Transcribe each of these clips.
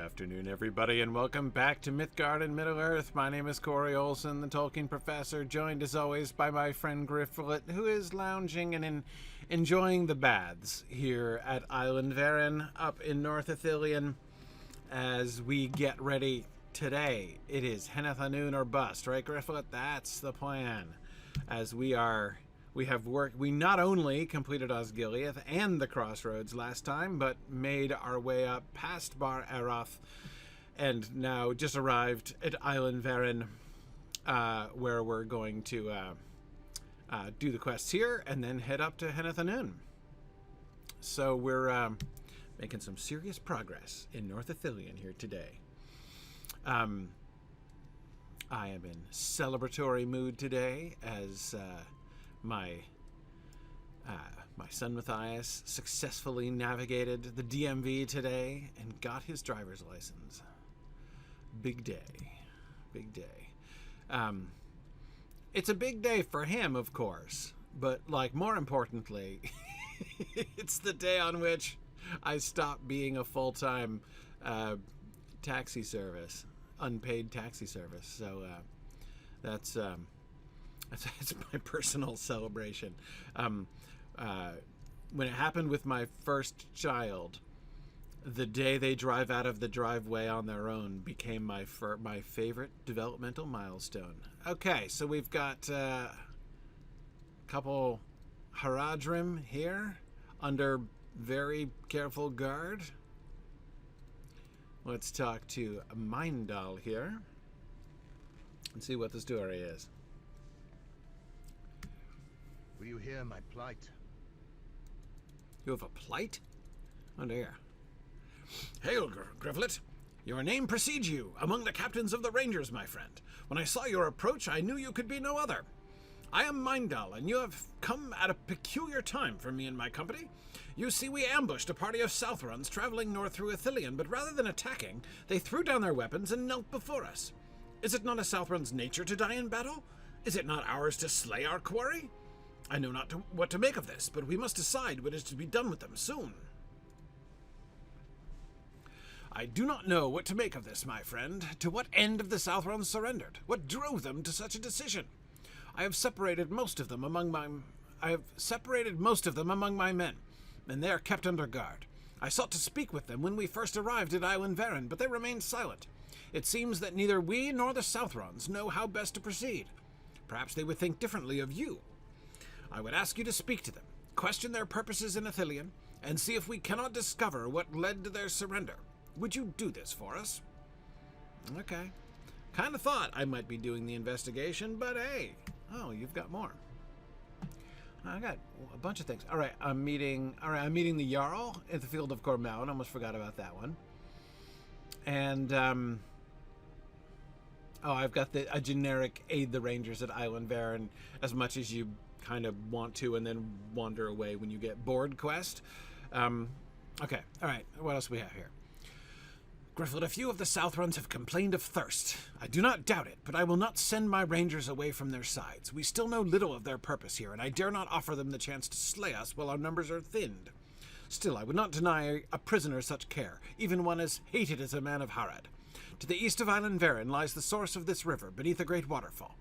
afternoon, everybody, and welcome back to Mythgard and Middle-earth. My name is Corey Olsen, the Tolkien professor, joined as always by my friend Gryfflet, who is lounging and enjoying the baths here at Aelin Veren up in North Ithilien as we get ready today. It is Henneth Annûn or bust, right, Gryfflet? That's the plan. As we have worked. We not only completed Osgiliath and the Crossroads last time, but made our way up past Bar Eroth, and now just arrived at Aelin Veren, where we're going to do the quests here and then head up to Henneth Annûn. So we're making some serious progress in North Ithilien here today. I am in celebratory mood today as my son Matthias successfully navigated the DMV today and got his driver's license. Big day. Big day. It's a big day for him, of course, but like more importantly, it's the day on which I stopped being a full-time taxi service, unpaid taxi service. So that's my personal celebration. When it happened with my first child, the day they drive out of the driveway on their own became my favorite developmental milestone. Okay, so we've got a couple Haradrim here under very careful guard. Let's talk to Maendal here and see what the story is. Will you hear my plight? You have a plight? Oh dear. Hail, Gryfflet. Your name precedes you among the captains of the Rangers, my friend. When I saw your approach, I knew you could be no other. I am Maendal, and you have come at a peculiar time for me and my company. You see, we ambushed a party of southwards traveling north through Ithilien, but rather than attacking, they threw down their weapons and knelt before us. Is it not a southward's nature to die in battle? Is it not ours to slay our quarry? I know not what to make of this, but we must decide what is to be done with them soon. I do not know what to make of this, my friend. To what end have the Southronds surrendered? What drove them to such a decision? I have separated most of them among my men, and they are kept under guard. I sought to speak with them when we first arrived at Aelin Veren, but they remained silent. It seems that neither we nor the Southronds know how best to proceed. Perhaps they would think differently of you. I would ask you to speak to them, question their purposes in Ithilien, and see if we cannot discover what led to their surrender. Would you do this for us? Okay. Kind of thought I might be doing the investigation, but hey. Oh, you've got more. I got a bunch of things. All right, I'm meeting the Jarl at the Field of Cormoun. Almost forgot about that one. And I've got a generic aid the Rangers at Aelin Veren as much as you kind of want to and then wander away when you get bored quest. Okay, all right, what else do we have here? Gryfflet, a few of the Southronds have complained of thirst. I do not doubt it, but I will not send my rangers away from their sides. We still know little of their purpose here, and I dare not offer them the chance to slay us while our numbers are thinned. Still, I would not deny a prisoner such care, even one as hated as a man of Harad. To the east of Aelin Veren lies the source of this river, beneath a great waterfall.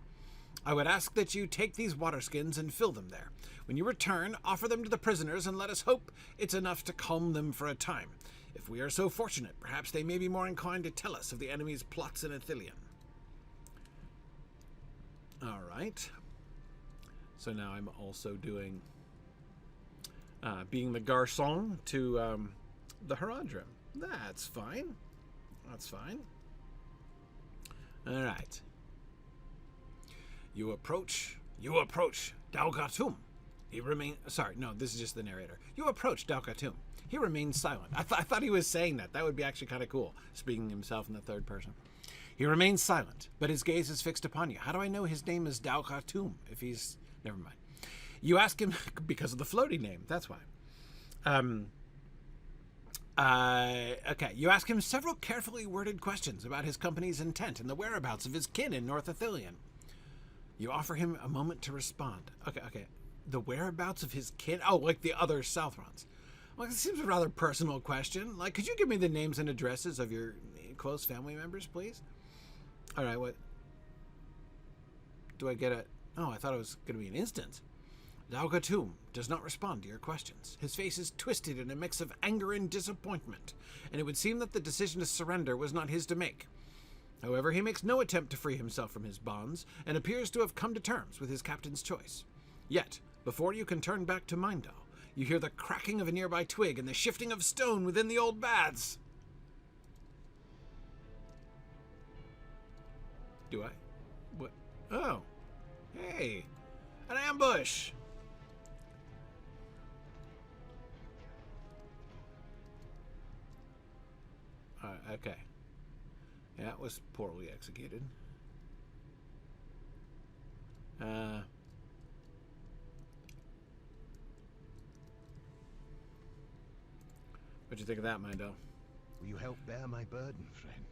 I would ask that you take these water skins and fill them there. When you return, offer them to the prisoners and let us hope it's enough to calm them for a time. If we are so fortunate, perhaps they may be more inclined to tell us of the enemy's plots in Ithilien. All right. So now I'm also doing being the garçon to the Haradrim. That's fine. That's fine. All right. You approach Dalgatum. He remains... Sorry, no, this is just the narrator. You approach Dalgatum. He remains silent. I thought he was saying that. That would be actually kind of cool, speaking himself in the third person. He remains silent, but his gaze is fixed upon you. How do I know his name is Dalgatum if he's... Never mind. You ask him because of the floating name. That's why. Okay. You ask him several carefully worded questions about his company's intent and the whereabouts of his kin in North Ithilien. You offer him a moment to respond. Okay. The whereabouts of his kin? Oh, like the other Southronds. Well, it seems a rather personal question. Like, could you give me the names and addresses of your close family members, please? All right, what? Do I get it? Oh, I thought it was going to be an instant. Jarl Gurthilm does not respond to your questions. His face is twisted in a mix of anger and disappointment, and it would seem that the decision to surrender was not his to make. However, he makes no attempt to free himself from his bonds, and appears to have come to terms with his captain's choice. Yet, before you can turn back to Maendal, you hear the cracking of a nearby twig and the shifting of stone within the old baths. Do I? What? Oh. Hey. An ambush! Okay. Yeah, it was poorly executed. What'd you think of that, Maendal? Will you help bear my burden, friend?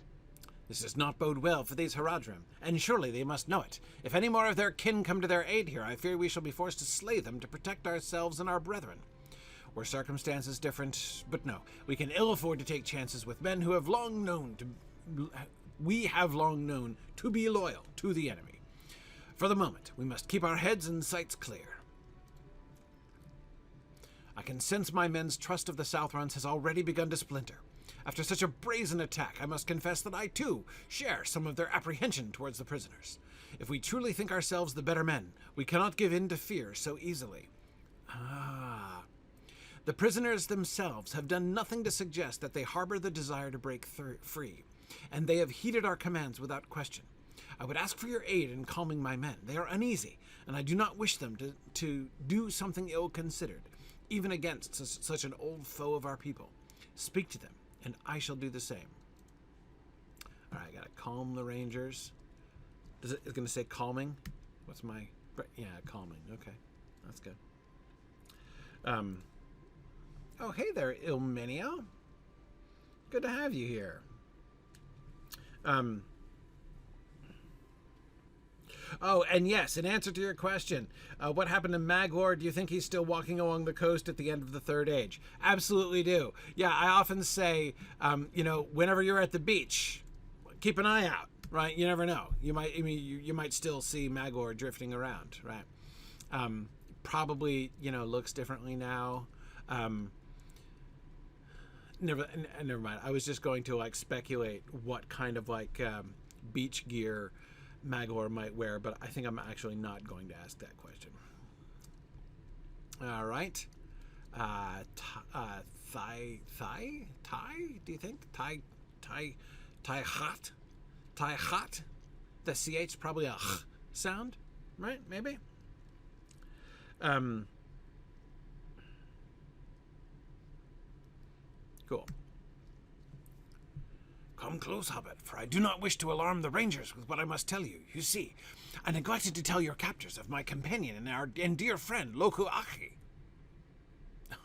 This does not bode well for these Haradrim, and surely they must know it. If any more of their kin come to their aid here, I fear we shall be forced to slay them to protect ourselves and our brethren. Were circumstances different, but no, we can ill afford to take chances with men who have long known to be loyal to the enemy. For the moment, we must keep our heads and sights clear. I can sense my men's trust of the southwards has already begun to splinter. After such a brazen attack, I must confess that I, too, share some of their apprehension towards the prisoners. If we truly think ourselves the better men, we cannot give in to fear so easily. The prisoners themselves have done nothing to suggest that they harbor the desire to break free, and they have heeded our commands without question. I would ask for your aid in calming my men. They are uneasy, and I do not wish them to do something ill-considered, even against such an old foe of our people. Speak to them, and I shall do the same. All right, I gotta calm the rangers. It's going to say calming? What's my... Yeah, calming. Okay, that's good. Oh, hey there, Ilmenio. Good to have you here. Oh, and yes, in answer to your question, what happened to Maglor? Do you think he's still walking along the coast at the end of the Third Age? Absolutely do. Yeah, I often say, whenever you're at the beach, keep an eye out, right? You never know. You might still see Maglor drifting around, right? Probably, looks differently now. Never mind. I was just going to speculate what kind of beach gear Maglor might wear, but I think I'm actually not going to ask that question. All right. Thigh? Do you think? Thigh hot? The CH probably a sound, right? Maybe. Cool. Come close, Hobbit, for I do not wish to alarm the rangers with what I must tell you. You see, I neglected to tell your captors of my companion and dear friend, Loku Aki.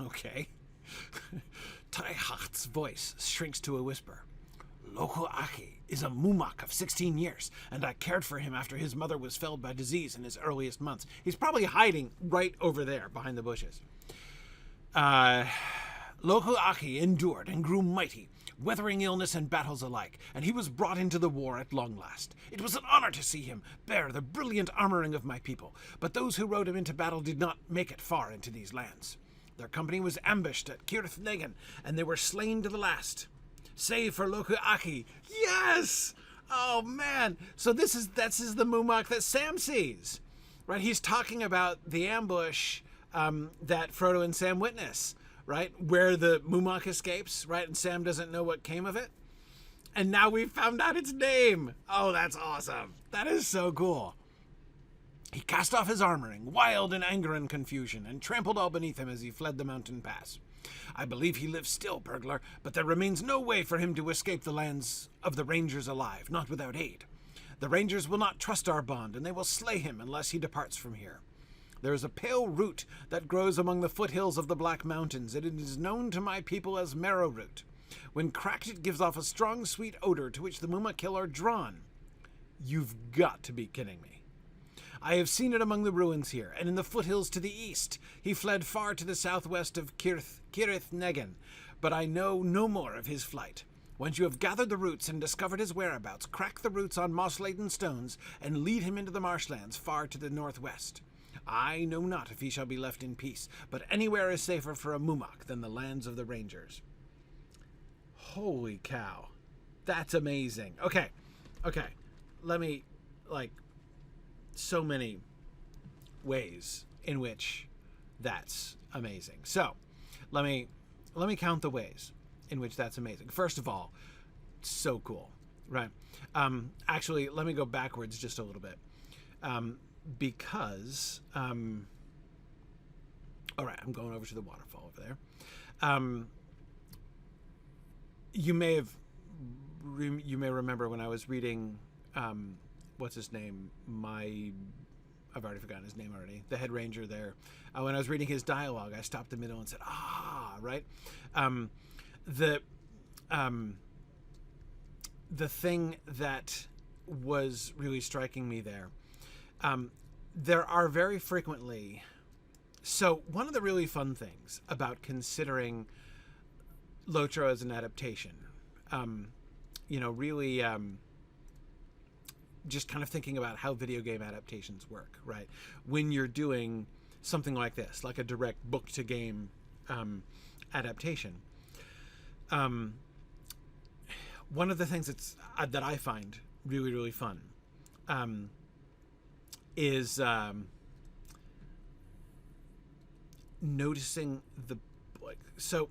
Okay. Taihat's voice shrinks to a whisper. Loku Aki is a Mûmak of 16 years, and I cared for him after his mother was felled by disease in his earliest months. He's probably hiding right over there behind the bushes. Loku Aki endured and grew mighty, weathering illness and battles alike, and he was brought into the war at long last. It was an honor to see him bear the brilliant armoring of my people, but those who rode him into battle did not make it far into these lands. Their company was ambushed at Cirith Ungol, and they were slain to the last. Save for Loku Aki. Yes! Oh, man. So this is the Mûmak that Sam sees, right? He's talking about the ambush that Frodo and Sam witness, right? Where the Mûmak escapes, right? And Sam doesn't know what came of it. And now we've found out its name. Oh, that's awesome. That is so cool. He cast off his armoring, wild in anger and confusion, and trampled all beneath him as he fled the mountain pass. I believe he lives still, burglar, but there remains no way for him to escape the lands of the Rangers alive, not without aid. The Rangers will not trust our bond, and they will slay him unless he departs from here. There is a pale root that grows among the foothills of the Black Mountains, and it is known to my people as marrow root. When cracked, it gives off a strong, sweet odor to which the Mûmak are drawn. You've got to be kidding me. I have seen it among the ruins here, and in the foothills to the east. He fled far to the southwest of Cirith Ungol, but I know no more of his flight. Once you have gathered the roots and discovered his whereabouts, crack the roots on moss-laden stones and lead him into the marshlands far to the northwest. I know not if he shall be left in peace, but anywhere is safer for a Mûmak than the lands of the rangers. Holy cow. That's amazing. Okay. Let me, so many ways in which that's amazing. So, let me count the ways in which that's amazing. First of all, so cool, right? Actually, let me go backwards just a little bit. Because, all right, I'm going over to the waterfall over there. You may remember when I was reading, what's his name? I've already forgotten his name already. The head ranger there. When I was reading his dialogue, I stopped in the middle and said, right? The thing that was really striking me there, there are very frequently... So one of the really fun things about considering Lotro as an adaptation, really just kind of thinking about how video game adaptations work, right? When you're doing something like this, like a direct book-to-game adaptation, one of the things that I find really, really fun is noticing so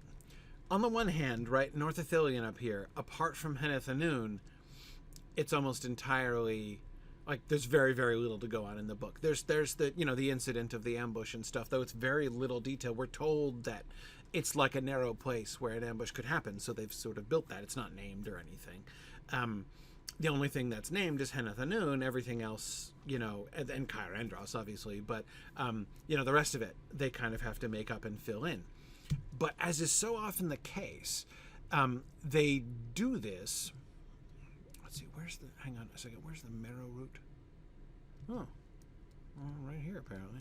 on the one hand, right, North Ithilien up here, apart from Henneth Annûn, it's almost entirely there's very, very little to go on in the book. There's the the incident of the ambush and stuff, though it's very little detail. We're told that it's like a narrow place where an ambush could happen, so they've sort of built that. It's not named or anything. The only thing that's named is Henneth Annûn. Everything else, and Caer Andros, obviously, but the rest of it they kind of have to make up and fill in. But as is so often the case, they do this. Let's see, hang on a second, where's the marrow root? Oh, right here, apparently.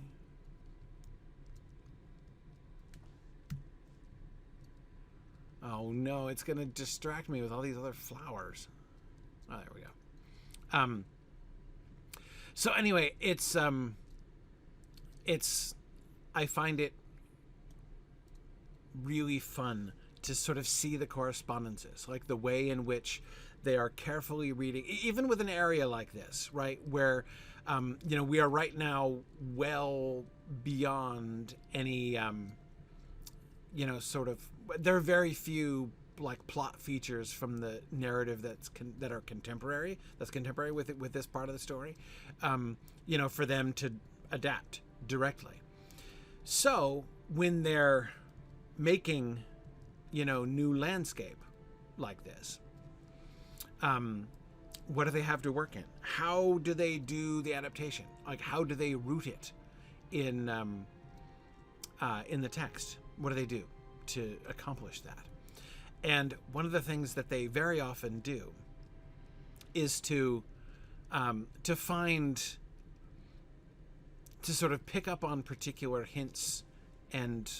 Oh no, it's going to distract me with all these other flowers. Oh, there we go. So anyway, it's I find it really fun to sort of see the correspondences, like the way in which they are carefully reading, even with an area like this, right, where we are right now well beyond any sort of, there are very few plot features from the narrative that are contemporary with this part of the story, for them to adapt directly. So when they're making new landscape like this, what do they have to work in? How do they do the adaptation? How do they root it in the text? What do they do to accomplish that? And one of the things that they very often do is to sort of pick up on particular hints and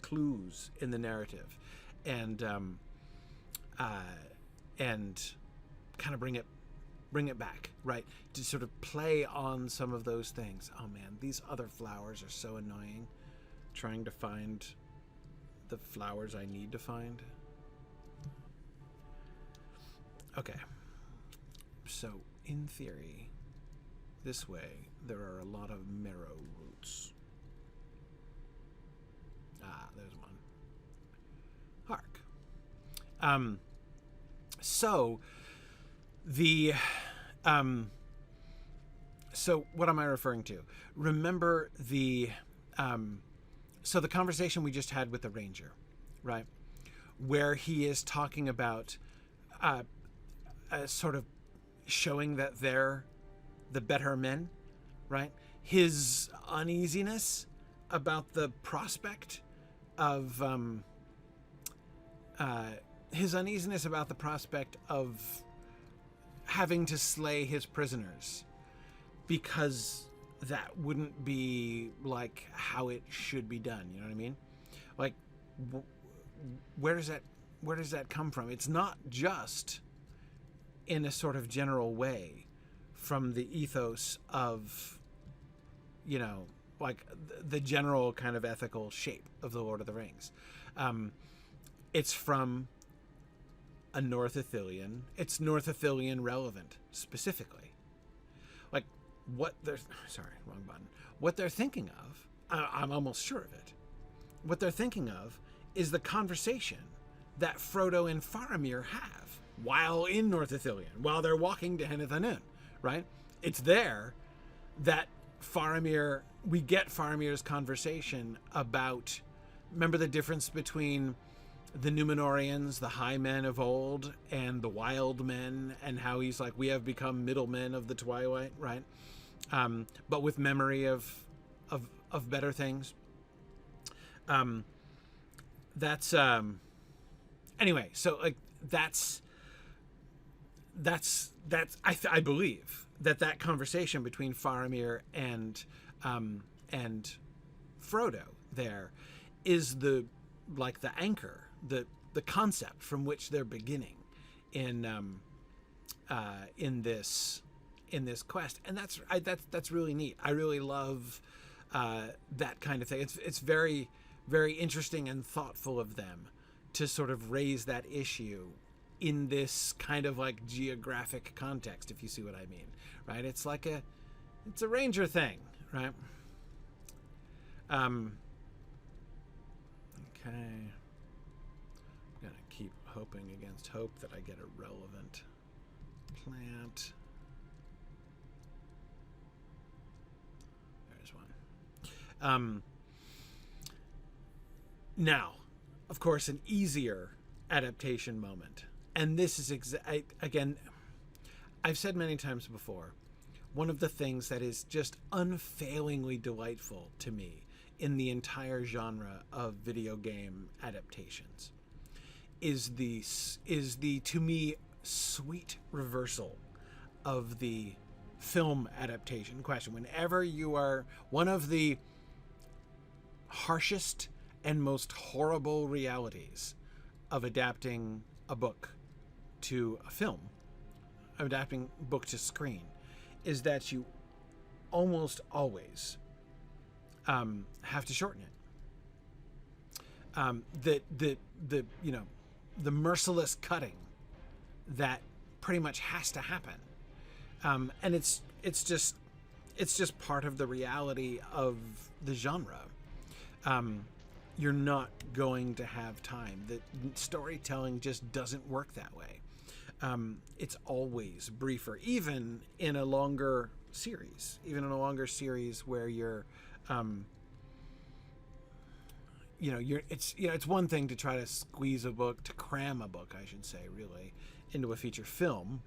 clues in the narrative, and kind of bring it back, right? To sort of play on some of those things. Oh man, these other flowers are so annoying. Trying to find the flowers I need to find. Okay. So, in theory, this way, there are a lot of marrow roots. Ah, there's one. Hark. So, so what am I referring to? Remember the conversation we just had with the ranger, right? Where he is talking about sort of showing that they're the better men, right? His uneasiness about the prospect of having to slay his prisoners, because that wouldn't be how it should be done. You know what I mean? Where does come from? It's not just in a sort of general way from the ethos of, you know, like the general kind of ethical shape of the Lord of the Rings. It's from a North Ithilien. It's North Ithilien relevant specifically. Like what they're, sorry, wrong button. What they're thinking of, I'm almost sure of it. What they're thinking of is the conversation that Frodo and Faramir have while in North Ithilien, while they're walking to Henneth Annûn, right? It's there that we get Faramir's conversation about, remember the difference between the Númenóreans, the high men of old, and the wild men, and how he's like, we have become middlemen of the Twilight, right? But with memory of better things. That's anyway. So like that's I believe that conversation between Faramir and Frodo there is the anchor, the concept from which they're beginning in this quest, and that's really neat. I really love that kind of thing. It's very, very interesting and thoughtful of them to sort of raise that issue in this kind of like geographic context, if you see what I mean, right? It's like it's a ranger thing, right? Okay. I'm gonna keep hoping against hope that I get a relevant plant. There's one. Now, of course, an easier adaptation moment. And this is again, I've said many times before, one of the things that is just unfailingly delightful to me in the entire genre of video game adaptations is the to me sweet reversal of the film adaptation question. Whenever you are, one of the harshest and most horrible realities of adapting a book to a film, adapting book to screen, is that you almost always have to shorten it. The merciless cutting that pretty much has to happen, and it's just part of the reality of the genre. You're not going to have time. The storytelling just doesn't work that way. It's always briefer, even in a longer series. Where you're, it's one thing to try to squeeze a book, to cram a book, I should say, really, into a feature film.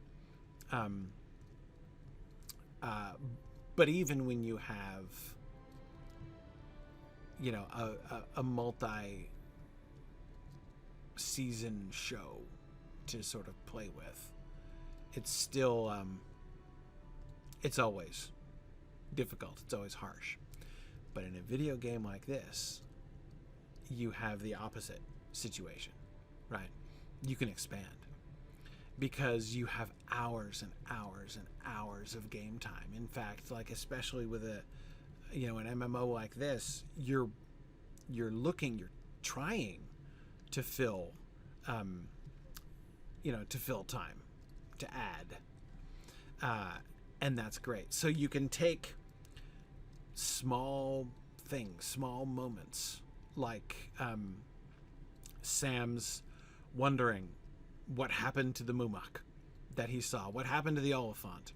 But even when you have, a multi-season show to sort of play with, it's still, it's always difficult. It's always harsh. But in a video game like this, you have the opposite situation, right? You can expand because you have hours and hours and hours of game time. In fact, like especially with an MMO like this, you're trying to fill, to fill time, to add, and that's great. So you can take small things, small moments, like Sam's wondering what happened to the Mûmak that he saw, what happened to the Oliphant,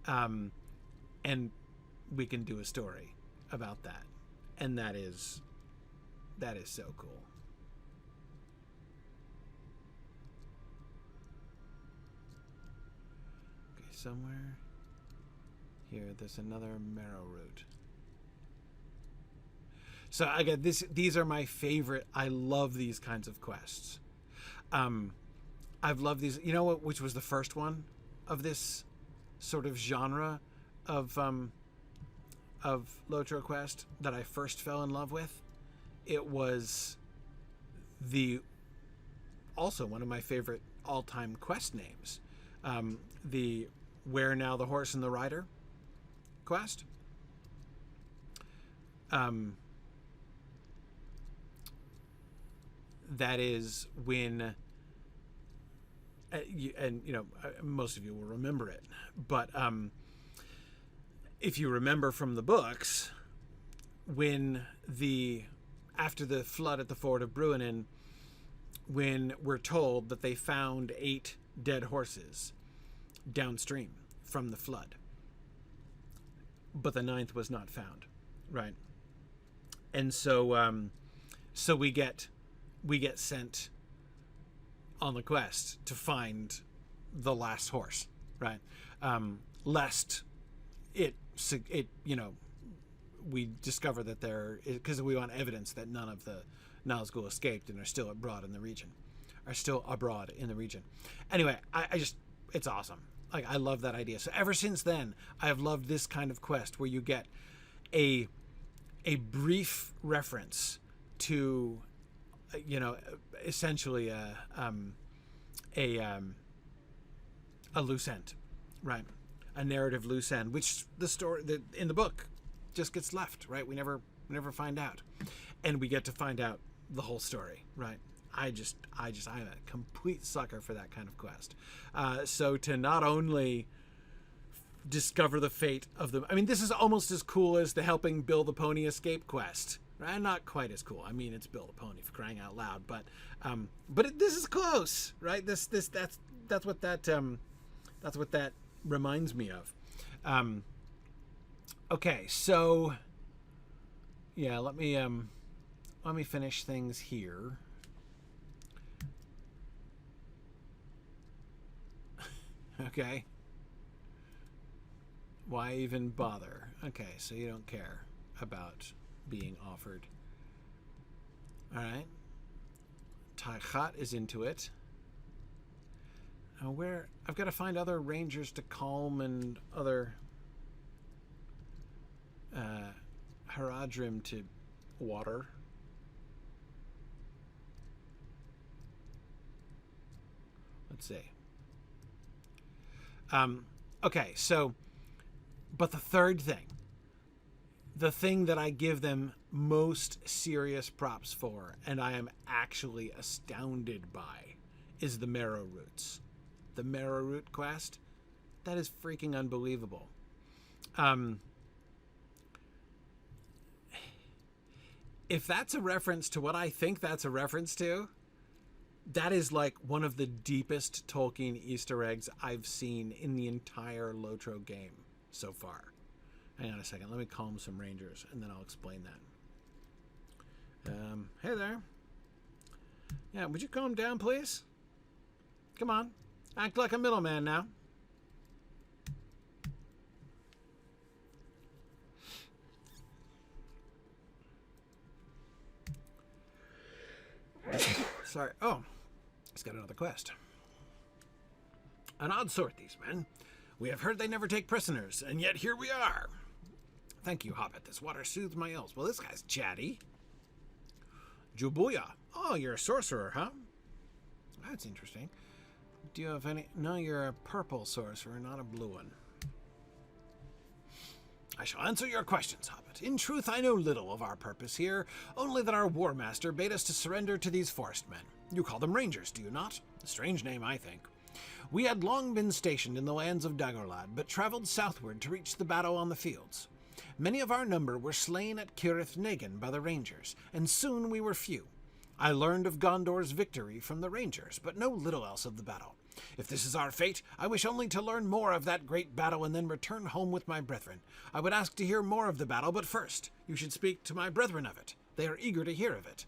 and we can do a story about that, and that is so cool. Okay, somewhere here there's another marrow root. So again, these are my favorite. I love these kinds of quests. I've loved these. You know what? Which was the first one of this sort of genre of Lotro quest that I first fell in love with? It was the also one of my favorite all-time quest names. The Where Now the Horse and the Rider quest. That is when, most of you will remember it, but if you remember from the books, after the flood at the ford of Bruinen, when we're told that they found 8 dead horses downstream from the flood, but the 9th was not found, right? And so we get sent on the quest to find the last horse, right? Lest we discover that because we want evidence that none of the Nazgûl escaped and are still abroad in the region. Anyway, it's awesome. Like, I love that idea. So ever since then, I have loved this kind of quest where you get a brief reference to, essentially a loose end, right? A narrative loose end, which in the book just gets left, right? We never find out, and we get to find out the whole story, right? I'm a complete sucker for that kind of quest. So to not only discover the fate of them, I mean, this is almost as cool as the helping Bill the Pony escape quest, right? Not quite as cool. I mean, it's Bill the Pony, for crying out loud, but this is close, right? That's what that reminds me of. Okay, so yeah, let me finish things here. Okay. Why even bother? Okay, so you don't care about being offered. All right. Taichat is into it. Where I've got to find other rangers to calm and other Haradrim to water. Let's see. Okay, so, but the third thing, the thing that I give them most serious props for, and I am actually astounded by, is the Marrow Roots. The Marrow Root quest, that is freaking unbelievable. If that's a reference to what I think that's a reference to, that is like one of the deepest Tolkien Easter eggs I've seen in the entire Lotro game so far. Hang on a second, let me calm some rangers and then I'll explain that. Hey there. Yeah, would you calm down, please? Come on, act like a middleman now. Sorry. Oh, he's got another quest. An odd sort, these men. We have heard they never take prisoners, and yet here we are. Thank you, Hobbit. This water soothes my ills. Well, this guy's chatty. Jubuya. Oh, you're a sorcerer, huh? That's interesting. Do you have any... No, you're a purple sorcerer, not a blue one. I shall answer your questions, Hobbit. In truth, I know little of our purpose here, only that our war master bade us to surrender to these forest men. You call them rangers, do you not? A strange name, I think. We had long been stationed in the lands of Dagorlad, but travelled southward to reach the battle on the fields. Many of our number were slain at Cirith Negin by the rangers, and soon we were few. I learned of Gondor's victory from the rangers, but know little else of the battle. If this is our fate, I wish only to learn more of that great battle and then return home with my brethren. I would ask to hear more of the battle, but first, you should speak to my brethren of it. They are eager to hear of it.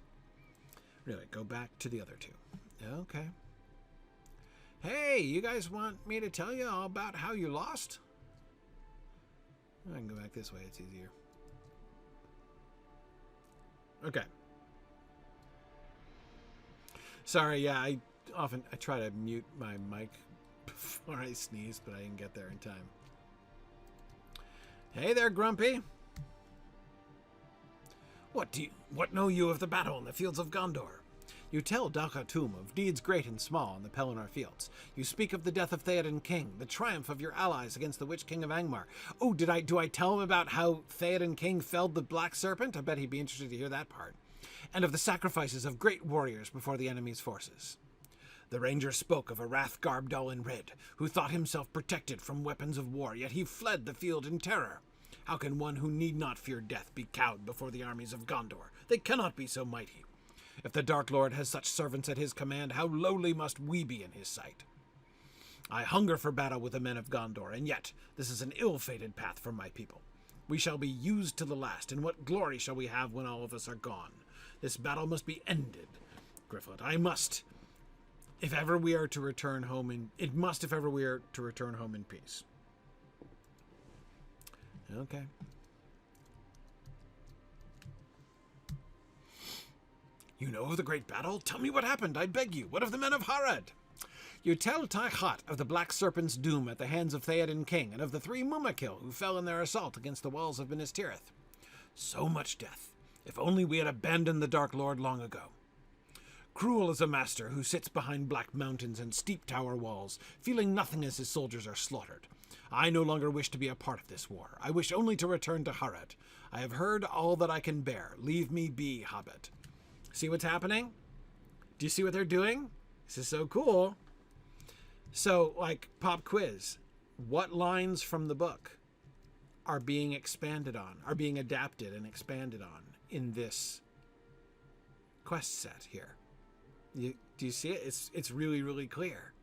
Really, go back to the other two. Okay. Hey, you guys want me to tell you all about how you lost? I can go back this way, it's easier. Okay. Sorry, yeah, I try to mute my mic before I sneeze, but I didn't get there in time. Hey there, Grumpy. What know you of the battle in the fields of Gondor? You tell Dal-Khatum of deeds great and small in the Pelennor fields. You speak of the death of Theoden King, the triumph of your allies against the Witch King of Angmar. Oh, do I tell him about how Theoden King felled the Black Serpent? I bet he'd be interested to hear that part. And of the sacrifices of great warriors before the enemy's forces. The ranger spoke of a wrath garbed all in red, who thought himself protected from weapons of war, yet he fled the field in terror. How can one who need not fear death be cowed before the armies of Gondor? They cannot be so mighty. If the Dark Lord has such servants at his command, how lowly must we be in his sight? I hunger for battle with the men of Gondor, and yet this is an ill-fated path for my people. We shall be used to the last, and what glory shall we have when all of us are gone? This battle must be ended. Gryfflet, I must, if ever we are to return home in peace. Okay. You know of the great battle? Tell me what happened, I beg you. What of the men of Harad? You tell Taichat of the Black Serpent's doom at the hands of Theoden King, and of the 3 Mûmak who fell in their assault against the walls of Minas Tirith. So much death. If only we had abandoned the Dark Lord long ago. Cruel is a master who sits behind black mountains and steep tower walls, feeling nothing as his soldiers are slaughtered. I no longer wish to be a part of this war. I wish only to return to Harad. I have heard all that I can bear. Leave me be, Hobbit. See what's happening? Do you see what they're doing? This is so cool. So, like, pop quiz. What lines from the book are being expanded on, are being adapted and expanded on in this quest set here? Do you see it? It's really, really clear.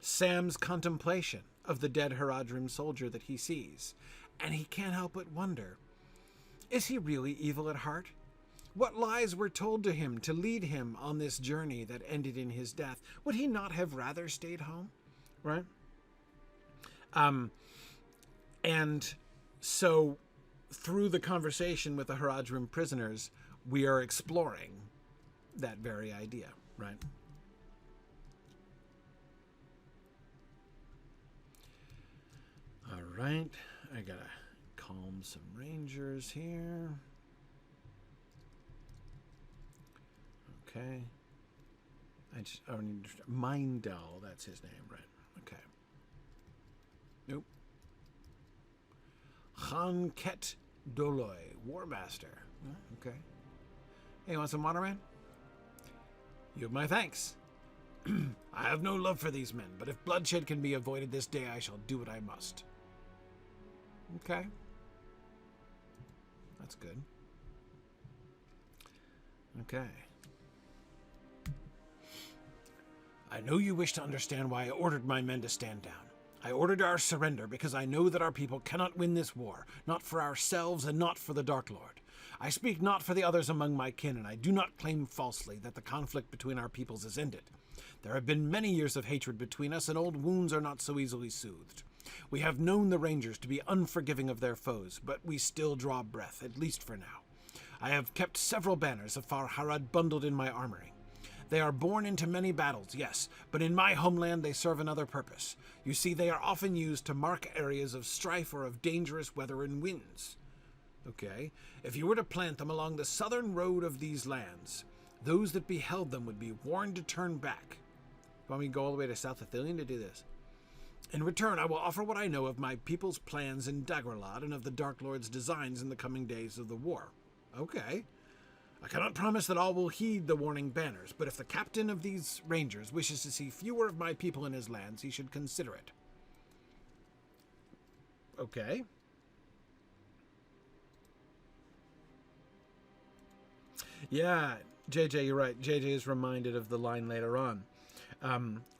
Sam's contemplation of the dead Haradrim soldier that he sees, and he can't help but wonder, is he really evil at heart? What lies were told to him to lead him on this journey that ended in his death? Would he not have rather stayed home? Right? And so through the conversation with the Haradrim prisoners, we are exploring that very idea, right? All right, I gotta calm some rangers here. Okay. I need Maendal, that's his name, right? Okay. Nope. Khanket Doloy, War Master. Oh, okay. Hey, you want some water, man? You have my thanks. I have no love for these men, but if bloodshed can be avoided this day, I shall do what I must. Okay. That's good. Okay. I know you wish to understand why I ordered my men to stand down. I ordered our surrender because I know that our people cannot win this war, not for ourselves and not for the Dark Lord. I speak not for the others among my kin, and I do not claim falsely that the conflict between our peoples is ended. There have been many years of hatred between us, and old wounds are not so easily soothed. We have known the Rangers to be unforgiving of their foes, but we still draw breath, at least for now. I have kept several banners of Far Harad bundled in my armory. They are born into many battles, yes, but in my homeland they serve another purpose. You see, they are often used to mark areas of strife or of dangerous weather and winds. Okay, if you were to plant them along the southern road of these lands, those that beheld them would be warned to turn back. Want me to go all the way to South Ithilien to do this? In return, I will offer what I know of my people's plans in Dagorlad and of the Dark Lord's designs in the coming days of the war. Okay. I cannot promise that all will heed the warning banners, but if the captain of these rangers wishes to see fewer of my people in his lands, he should consider it. Okay. Yeah, JJ, you're right. JJ is reminded of the line later on.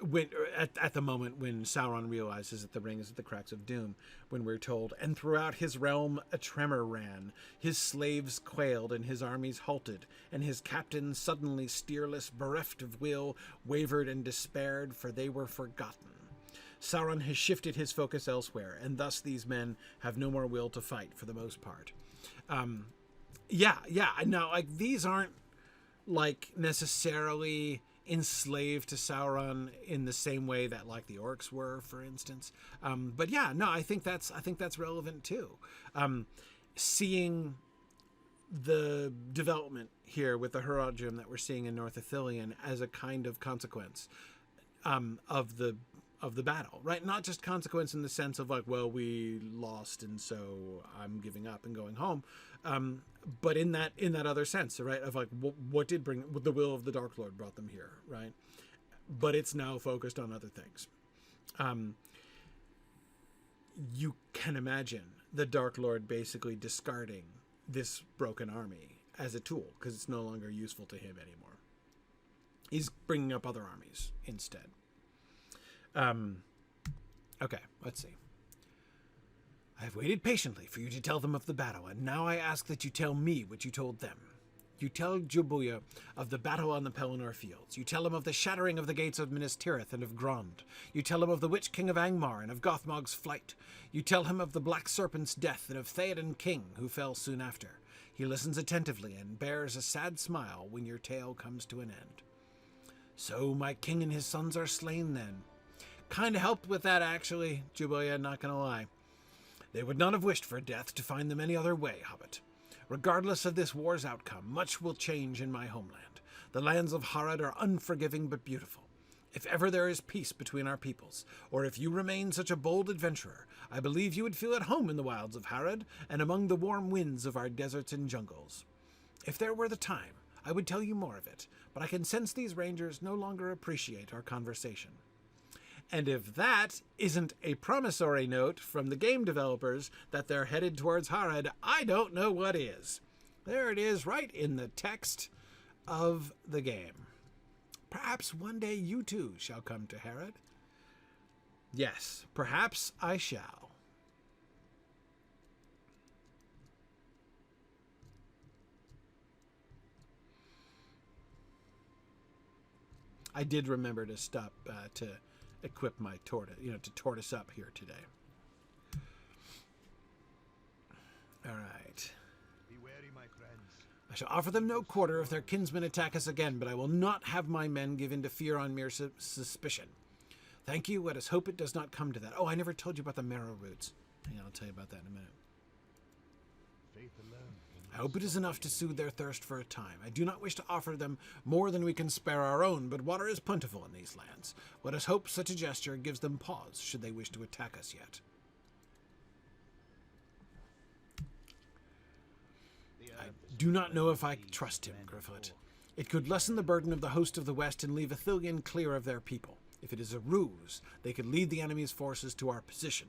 When at the moment when Sauron realizes that the ring is at the cracks of doom, when we're told, and throughout his realm a tremor ran, his slaves quailed and his armies halted, and his captains suddenly steerless, bereft of will, wavered and despaired, for they were forgotten. Sauron has shifted his focus elsewhere, and thus these men have no more will to fight for the most part. Yeah. Now, like, these aren't like necessarily enslaved to Sauron in the same way that like the orcs were, for instance. But yeah, no, I think that's relevant too. Seeing the development here with the Haradrim that we're seeing in North Ithilien as a kind of consequence of the battle, right? Not just consequence in the sense of like, well, we lost and so I'm giving up and going home, but in that other sense, right? Of like, what did bring the will of the Dark Lord brought them here, right? But it's now focused on other things. You can imagine the Dark Lord basically discarding this broken army as a tool because it's no longer useful to him anymore. He's bringing up other armies instead. Okay, let's see. I have waited patiently for you to tell them of the battle, and now I ask that you tell me what you told them. You tell Jubuya of the battle on the Pelennor fields. You tell him of the shattering of the gates of Minas Tirith and of Grond. You tell him of the Witch King of Angmar and of Gothmog's flight. You tell him of the Black Serpent's death and of Theoden King, who fell soon after. He listens attentively and bears a sad smile when your tale comes to an end. So my king and his sons are slain then. Kinda helped with that, actually, Jubuya, not gonna lie. They would not have wished for death to find them any other way, Hobbit. Regardless of this war's outcome, much will change in my homeland. The lands of Harad are unforgiving but beautiful. If ever there is peace between our peoples, or if you remain such a bold adventurer, I believe you would feel at home in the wilds of Harad and among the warm winds of our deserts and jungles. If there were the time, I would tell you more of it, but I can sense these rangers no longer appreciate our conversation. And if that isn't a promissory note from the game developers that they're headed towards Harad, I don't know what is. There it is, right in the text of the game. Perhaps one day you too shall come to Harad. Yes, perhaps I shall. I did remember to stop to equip my tortoise, to tortoise up here today. All right. Be wary, my friends. I shall offer them no quarter if their kinsmen attack us again, but I will not have my men give in to fear on mere suspicion. Thank you. Let us hope it does not come to that. Oh, I never told you about the marrow roots. Hang on, I'll tell you about that in a minute. Faith alone. I hope it is enough to soothe their thirst for a time. I do not wish to offer them more than we can spare our own, but water is plentiful in these lands. Let us hope such a gesture gives them pause, should they wish to attack us yet. I do not know if I trust him, Gryfflet. It could lessen the burden of the host of the West and leave Ithilien clear of their people. If it is a ruse, they could lead the enemy's forces to our position.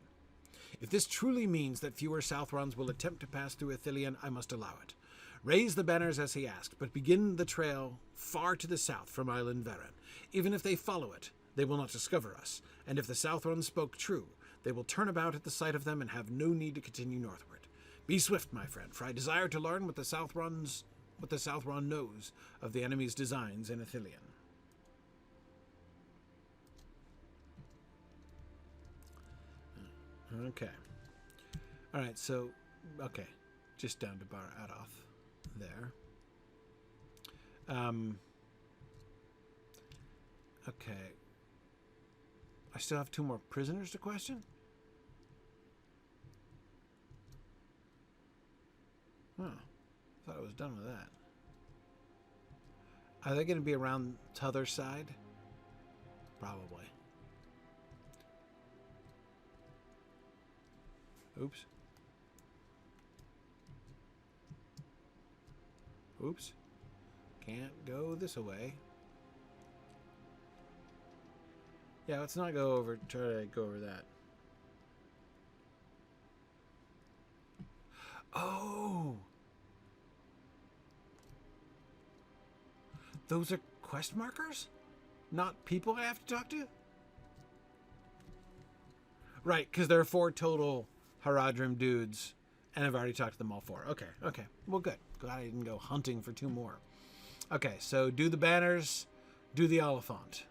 If this truly means that fewer Southrons will attempt to pass through Ithilien, I must allow it. Raise the banners as he asked, but begin the trail far to the south from Aelin Veren. Even if they follow it, they will not discover us, and if the Southrons spoke true, they will turn about at the sight of them and have no need to continue northward. Be swift, my friend, for I desire to learn what the Southron knows of the enemy's designs in Ithilien. Okay. All right, so, okay. Just down to Bar Adolf there. Okay. I still have 2 more prisoners to question? Huh. I thought I was done with that. Are they going to be around the other side? Probably. Oops. Oops. Can't go this way. Yeah, let's not go over, try to go over that. Oh! Those are quest markers? Not people I have to talk to? Right, because there are 4 total Haradrim dudes, and I've already talked to them all 4. Okay. Well, good. Glad I didn't go hunting for 2 more. Okay, so do the banners, do the Oliphant.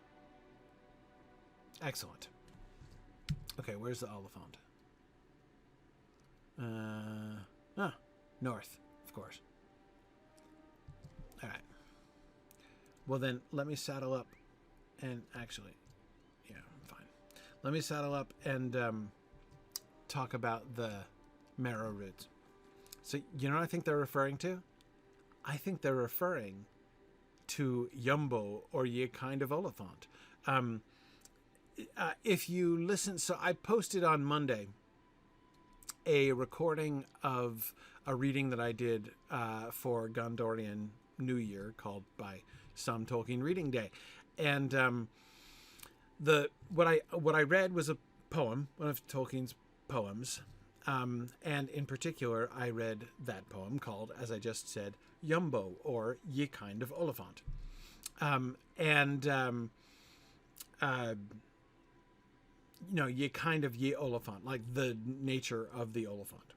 Excellent. Okay, where's the Oliphant? North, of course. All right. Well, then, let me saddle up and actually, yeah, fine. Let me saddle up and talk about the marrow roots. So, you know what I think they're referring to? I think they're referring to Yumbo, or ye kind of Oliphant. If you listen, so I posted on Monday a recording of a reading that I did for Gondorian New Year called by some Tolkien Reading Day, and what I read was a poem, one of Tolkien's poems, and in particular I read that poem called, as I just said, Yumbo, or Ye Kind of Oliphant, ye kind of ye Oliphant, like the nature of the Oliphant.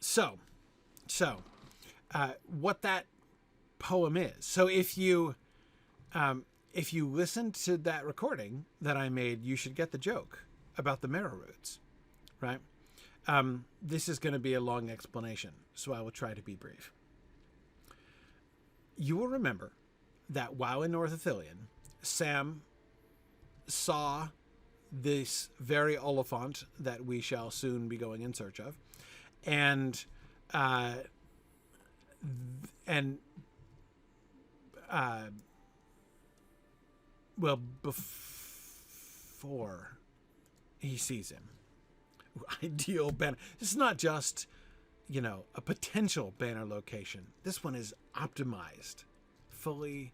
So what that poem is. So if you listen to that recording that I made, you should get the joke about the marrow roots, right? This is going to be a long explanation, so I will try to be brief. You will remember that while in North Ithilien, Sam saw this very Oliphant that we shall soon be going in search of, and before he sees him, ideal banner. This is not just, a potential banner location. This one is optimized, fully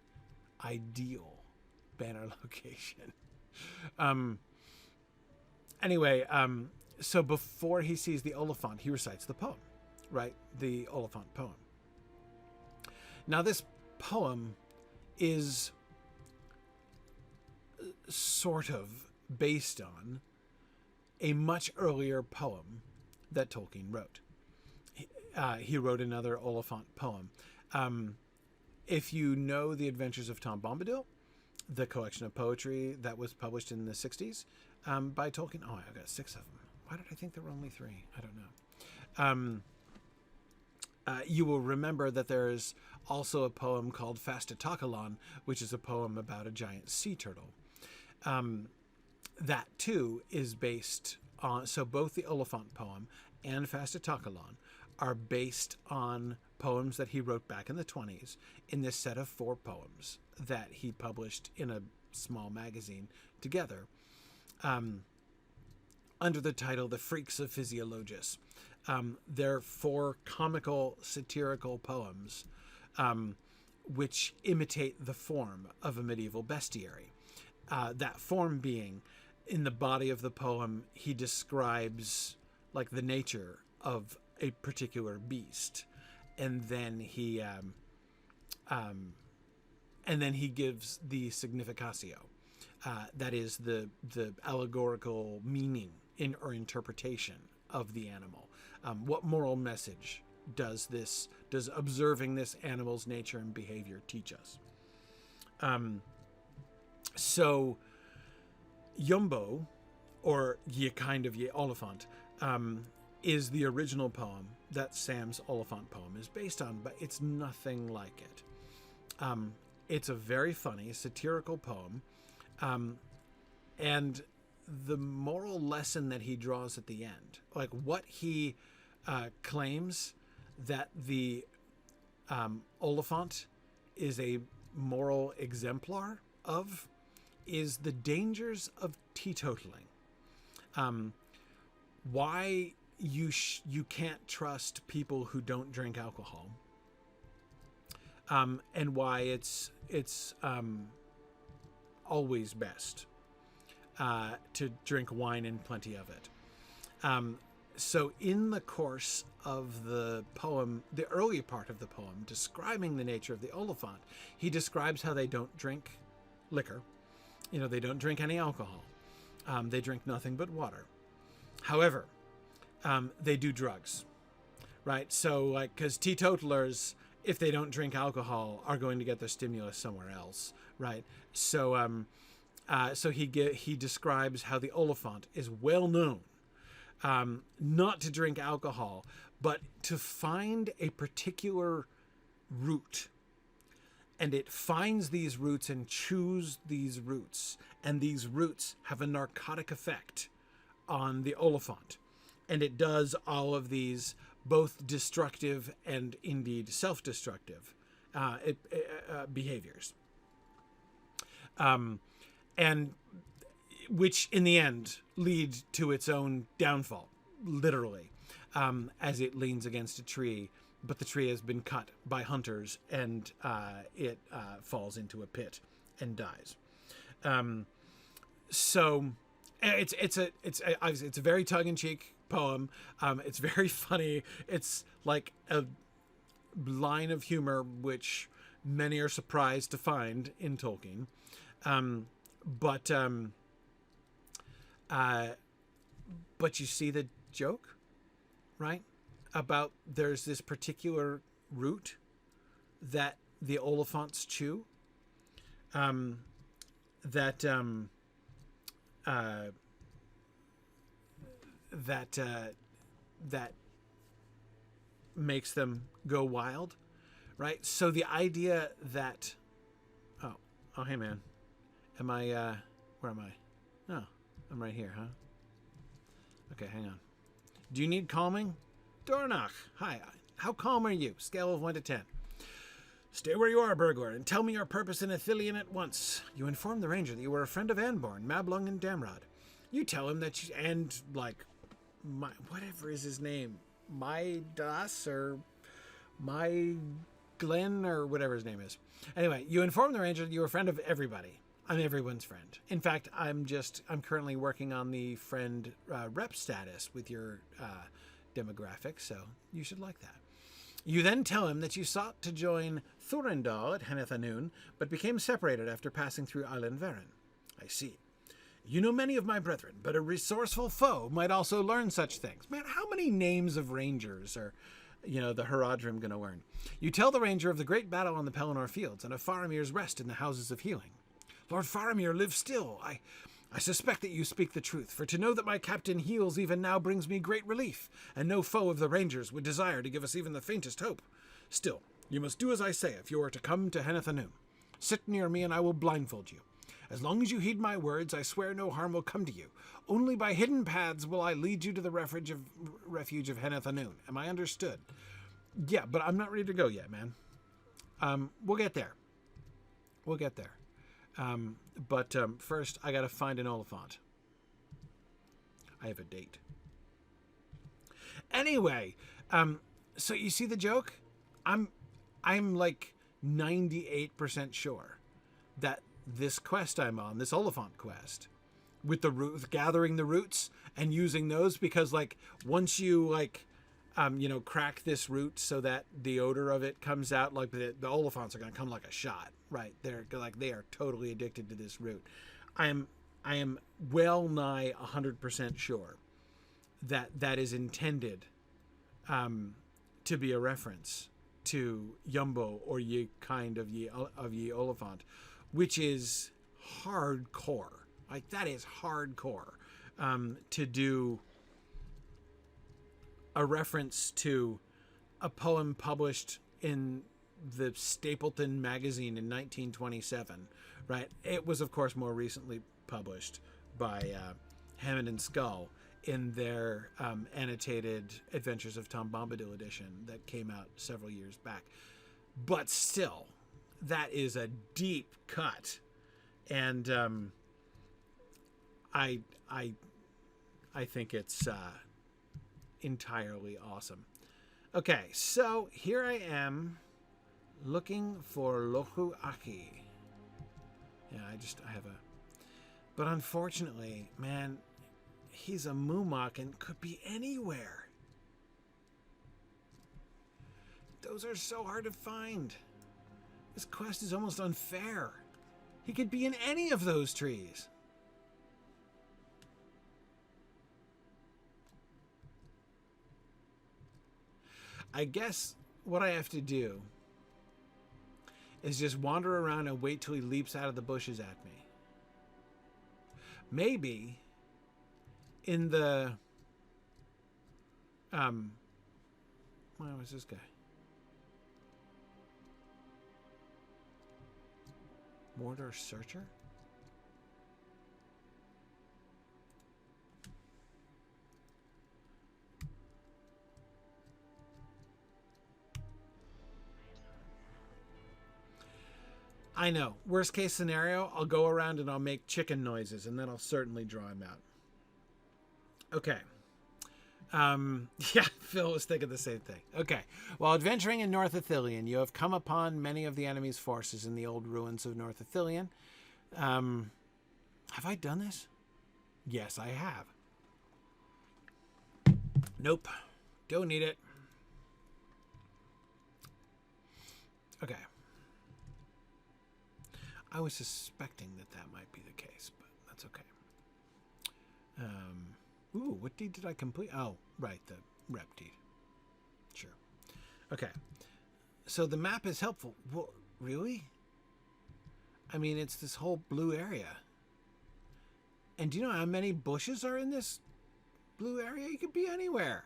ideal banner location. So before he sees the Oliphant, he recites the poem, right? The Oliphant poem. Now, this poem is sort of based on a much earlier poem that Tolkien wrote. He wrote another Oliphant poem. If you know The Adventures of Tom Bombadil, the collection of poetry that was published in the 60s by Tolkien. Oh, I've got 6 of them. Why did I think there were only 3? I don't know. You will remember that there's also a poem called Fastatakalon, which is a poem about a giant sea turtle. That, too, is based on... So both the Oliphant poem and Fastatakalon are based on poems that he wrote back in the 20s in this set of 4 poems that he published in a small magazine together under the title The Freaks of Physiologus. They're 4 comical, satirical poems which imitate the form of a medieval bestiary. That form being, in the body of the poem, he describes like the nature of a particular beast, and then he gives the significatio, that is the allegorical meaning or interpretation of the animal. What moral message does observing this animal's nature and behavior teach us? So Yumbo, or Ye Kind of Ye Oliphant, is the original poem that Sam's Oliphant poem is based on, but it's nothing like it. It's a very funny, satirical poem, and the moral lesson that he draws at the end, like what he claims that the Oliphant is a moral exemplar of, is the dangers of teetotaling. Why you can't trust people who don't drink alcohol, and why it's always best to drink wine and plenty of it. So in the course of the poem, the early part of the poem, describing the nature of the Oliphant, he describes how they don't drink liquor. They don't drink any alcohol. They drink nothing but water. However, they do drugs, right? So, because teetotalers, if they don't drink alcohol, are going to get their stimulus somewhere else, right? So, he describes how the Oliphant is well known not to drink alcohol, but to find a particular root. And it finds these roots and chews these roots. And these roots have a narcotic effect on the Oliphant. and it does all of these both destructive and indeed self-destructive behaviors, and which in the end lead to its own downfall, literally, as it leans against a tree, but the tree has been cut by hunters, and it falls into a pit and dies. So it's a very tongue-in-cheek poem. It's very funny. It's like a line of humor which many are surprised to find in Tolkien. But you see the joke, right? About there's this particular root that the Oliphants chew, that makes them go wild, right? So the idea that, oh, hey man, am I, where am I? Oh, I'm right here, huh? Okay, hang on. Do you need calming? Dornach, hi. How calm are you? Scale of 1 to 10. Stay where you are, burglar, and tell me your purpose in Ithilien at once. You inform the ranger that you were a friend of Anborn, Mablung, and Damrod. You tell him that you, and, like, whatever is his name, Midas, or Glenn, or whatever his name is. Anyway, you inform the ranger that you were a friend of everybody. I'm everyone's friend. In fact, I'm currently working on the friend rep status with your demographic, so you should like that. You then tell him that you sought to join Thurendal at Henneth Annûn, but became separated after passing through Aelin Veren. I see. You know many of my brethren, but a resourceful foe might also learn such things. Man, how many names of rangers are, the Haradrim going to learn? You tell the ranger of the great battle on the Pelennor fields and of Faramir's rest in the houses of healing. Lord Faramir, live still. I suspect that you speak the truth, for to know that my captain heals even now brings me great relief, and no foe of the rangers would desire to give us even the faintest hope. Still, you must do as I say if you are to come to Henneth Annûn. Sit near me and I will blindfold you. As long as you heed my words, I swear no harm will come to you. Only by hidden paths will I lead you to the refuge of Henneth Annûn. Am I understood? Yeah, but I'm not ready to go yet, man. We'll get there. But first, I gotta find an Oliphant. I have a date. Anyway, so you see the joke? I'm like 98% sure that this quest I'm on, this Oliphant quest, with the root, gathering the roots and using those, because like once you crack this root so that the odor of it comes out, like the Oliphants are gonna come like a shot. Right, they are totally addicted to this root. I am well nigh 100% sure that is intended to be a reference to Yumbo or ye kind of ye Oliphant, which is hardcore. Like that is hardcore to do a reference to a poem published in the Stapleton magazine in 1927, right? It was, of course, more recently published by Hammond and Skull in their annotated Adventures of Tom Bombadil edition that came out several years back. But still, that is a deep cut, and I think it's entirely awesome. Okay, so here I am, looking for Lohu Aki. Yeah, I have a... But unfortunately, man, he's a Mûmak and could be anywhere. Those are so hard to find. This quest is almost unfair. He could be in any of those trees. I guess what I have to do is just wander around and wait till he leaps out of the bushes at me. Maybe in the where was this guy? Mordor Searcher? I know. Worst case scenario, I'll go around and I'll make chicken noises, and then I'll certainly draw him out. Okay. Yeah, Phil was thinking the same thing. Okay. While adventuring in North Ithilien, you have come upon many of the enemy's forces in the old ruins of North Ithilien. Have I done this? Yes, I have. Nope. Don't need it. Okay. I was suspecting that might be the case, but that's okay. Ooh, what deed did I complete? Oh, right, the rep deed. Sure. Okay. So the map is helpful. Well, really? I mean, it's this whole blue area. And do you know how many bushes are in this blue area? You could be anywhere.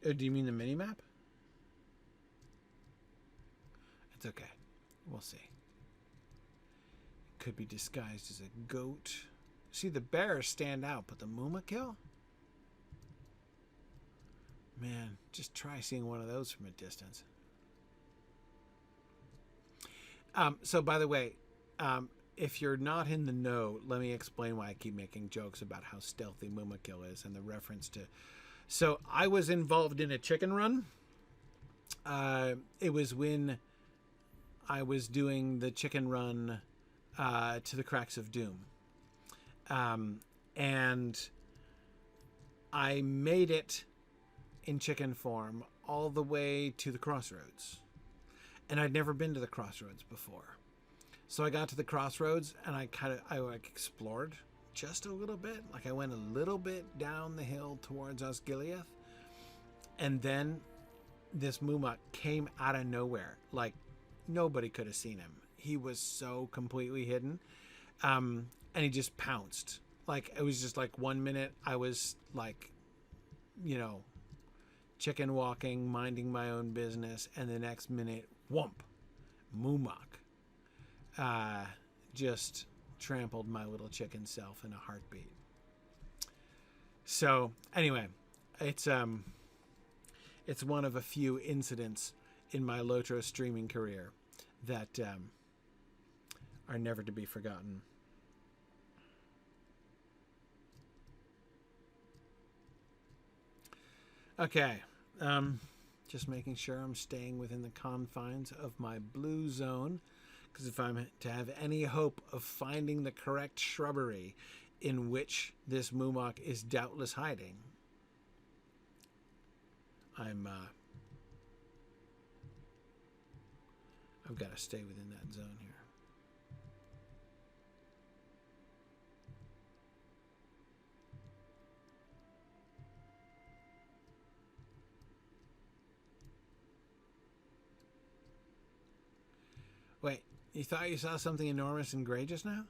Do you mean the mini-map? It's okay. We'll see. Could be disguised as a goat. See, the bears stand out, but the Mûmak-kill? Man, just try seeing one of those from a distance. So, by the way, if you're not in the know, let me explain why I keep making jokes about how stealthy Mûmak-kill is and the reference to... So, I was involved in a chicken run. It was when I was doing the chicken run to the Cracks of Doom. And I made it in chicken form all the way to the crossroads. And I'd never been to the crossroads before. So I got to the crossroads and I explored just a little bit. Like I went a little bit down the hill towards Osgiliath. And then this Mûmak came out of nowhere. Like nobody could have seen him. He was so completely hidden. And he just pounced. Like it was just like 1 minute I was like, you know, chicken walking, minding my own business. And the next minute, whomp, Mûmak. Just trampled my little chicken self in a heartbeat. So anyway, it's one of a few incidents in my Lotro streaming career that are never to be forgotten. Okay, just making sure I'm staying within the confines of my blue zone, because if I'm to have any hope of finding the correct shrubbery in which this Mûmak is doubtless hiding, I've got to stay within that zone here. Wait, you thought you saw something enormous and gray just now?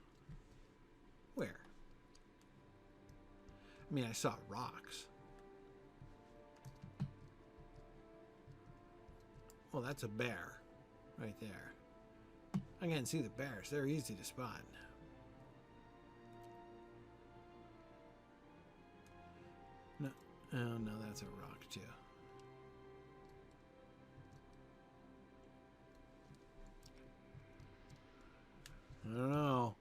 Where? I mean, I saw rocks. Well, that's a bear right there. I can't see the bears. They're easy to spot. No, oh no, that's a rock too. I don't know.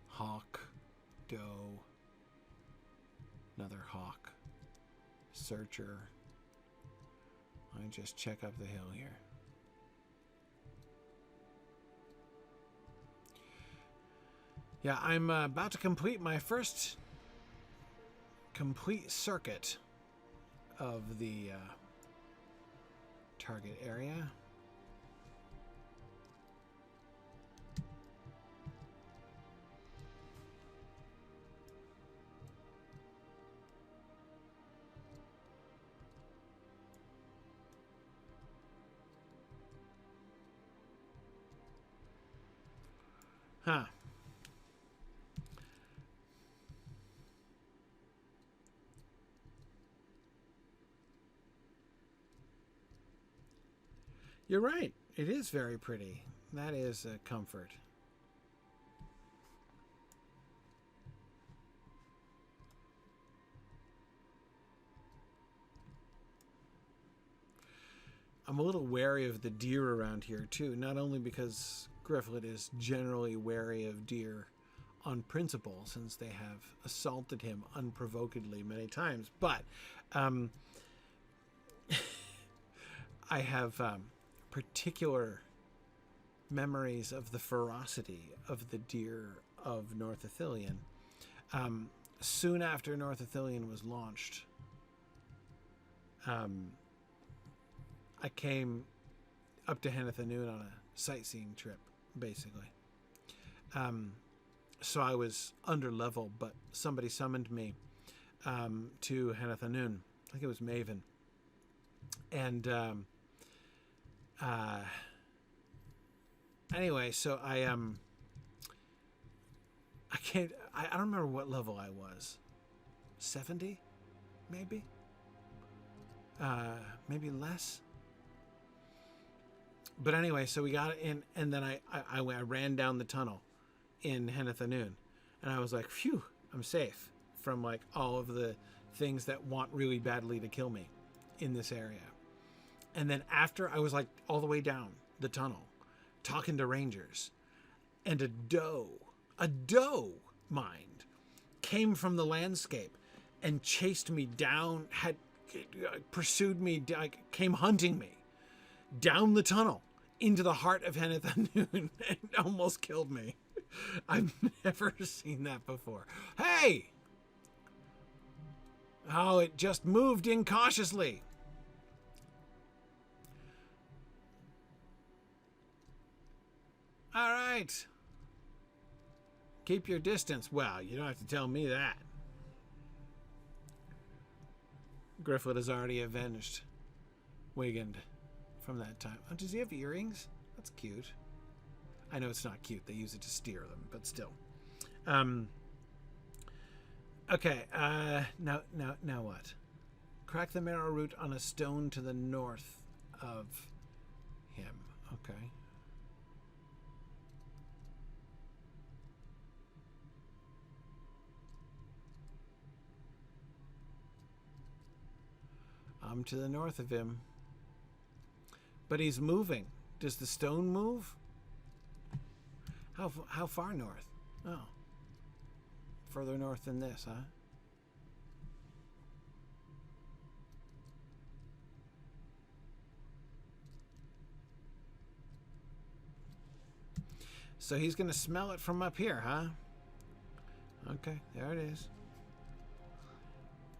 Hawk, doe, another hawk, searcher. I just check up the hill here. Yeah, I'm about to complete my first complete circuit of the target area. Huh. You're right. It is very pretty. That is a comfort. I'm a little wary of the deer around here, too. Not only because Gryfflet is generally wary of deer on principle, since they have assaulted him unprovokedly many times, but I have particular memories of the ferocity of the deer of North Ithilien. Soon after North Ithilien was launched, I came up to Henneth Annûn on a sightseeing trip, basically. So I was under level, but somebody summoned me to Henneth Annûn. I think it was Maven. And anyway, so I don't remember what level I was. 70, maybe. Maybe less. But anyway, so we got in, and then I ran down the tunnel in Henneth Annûn, and I was like, phew, I'm safe from like all of the things that want really badly to kill me in this area. And then after I was like all the way down the tunnel talking to rangers, and a doe mind came from the landscape and chased me down, had pursued me, came hunting me down the tunnel into the heart of Henneth Annûn and almost killed me. I've never seen that before. Hey! Oh, it just moved incautiously. All right. Keep your distance. Well, you don't have to tell me that. Gryfflet has already avenged Wiegand from that time. Oh, does he have earrings? That's cute. I know it's not cute. They use it to steer them, but still. Okay. Now what? Crack the marrow root on a stone to the north of him. Okay. I'm to the north of him. But he's moving. Does the stone move? How far north? Oh. Further north than this, huh? So he's going to smell it from up here, huh? Okay, there it is.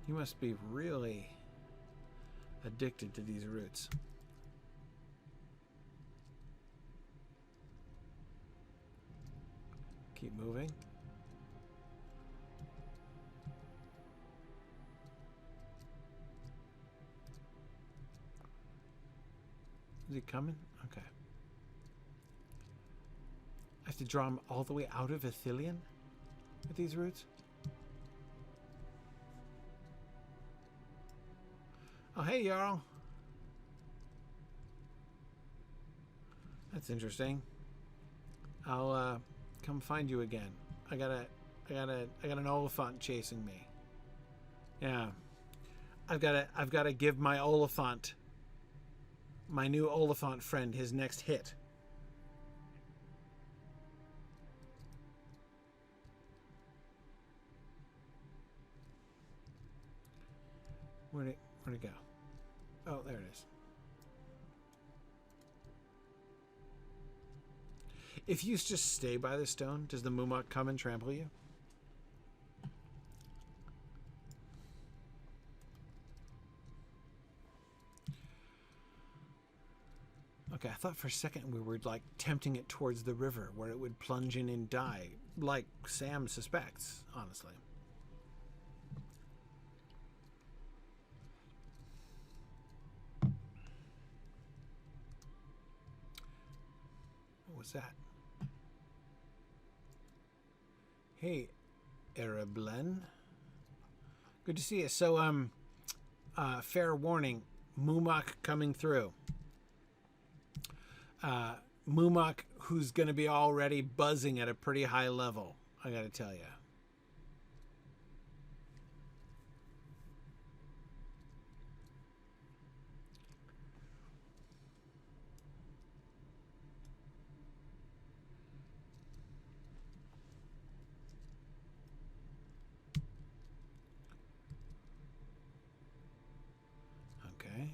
He must be really addicted to these roots. Keep moving. Is he coming? Okay. I have to draw him all the way out of Ithilien with these roots? Oh, hey, Jarl. That's interesting. I'll come find you again. I got an Oliphant chasing me. Yeah. I've got to give my Oliphant, my new Oliphant friend, his next hit. Where'd it go? Oh, there it is. If you just stay by the stone, does the Mûmak come and trample you? Okay, I thought for a second we were like tempting it towards the river where it would plunge in and die, like Sam suspects, honestly. What was that? Hey, Ereblen. Good to see you. So, fair warning, Mûmak coming through. Mûmak, who's going to be already buzzing at a pretty high level, I got to tell you. Okay.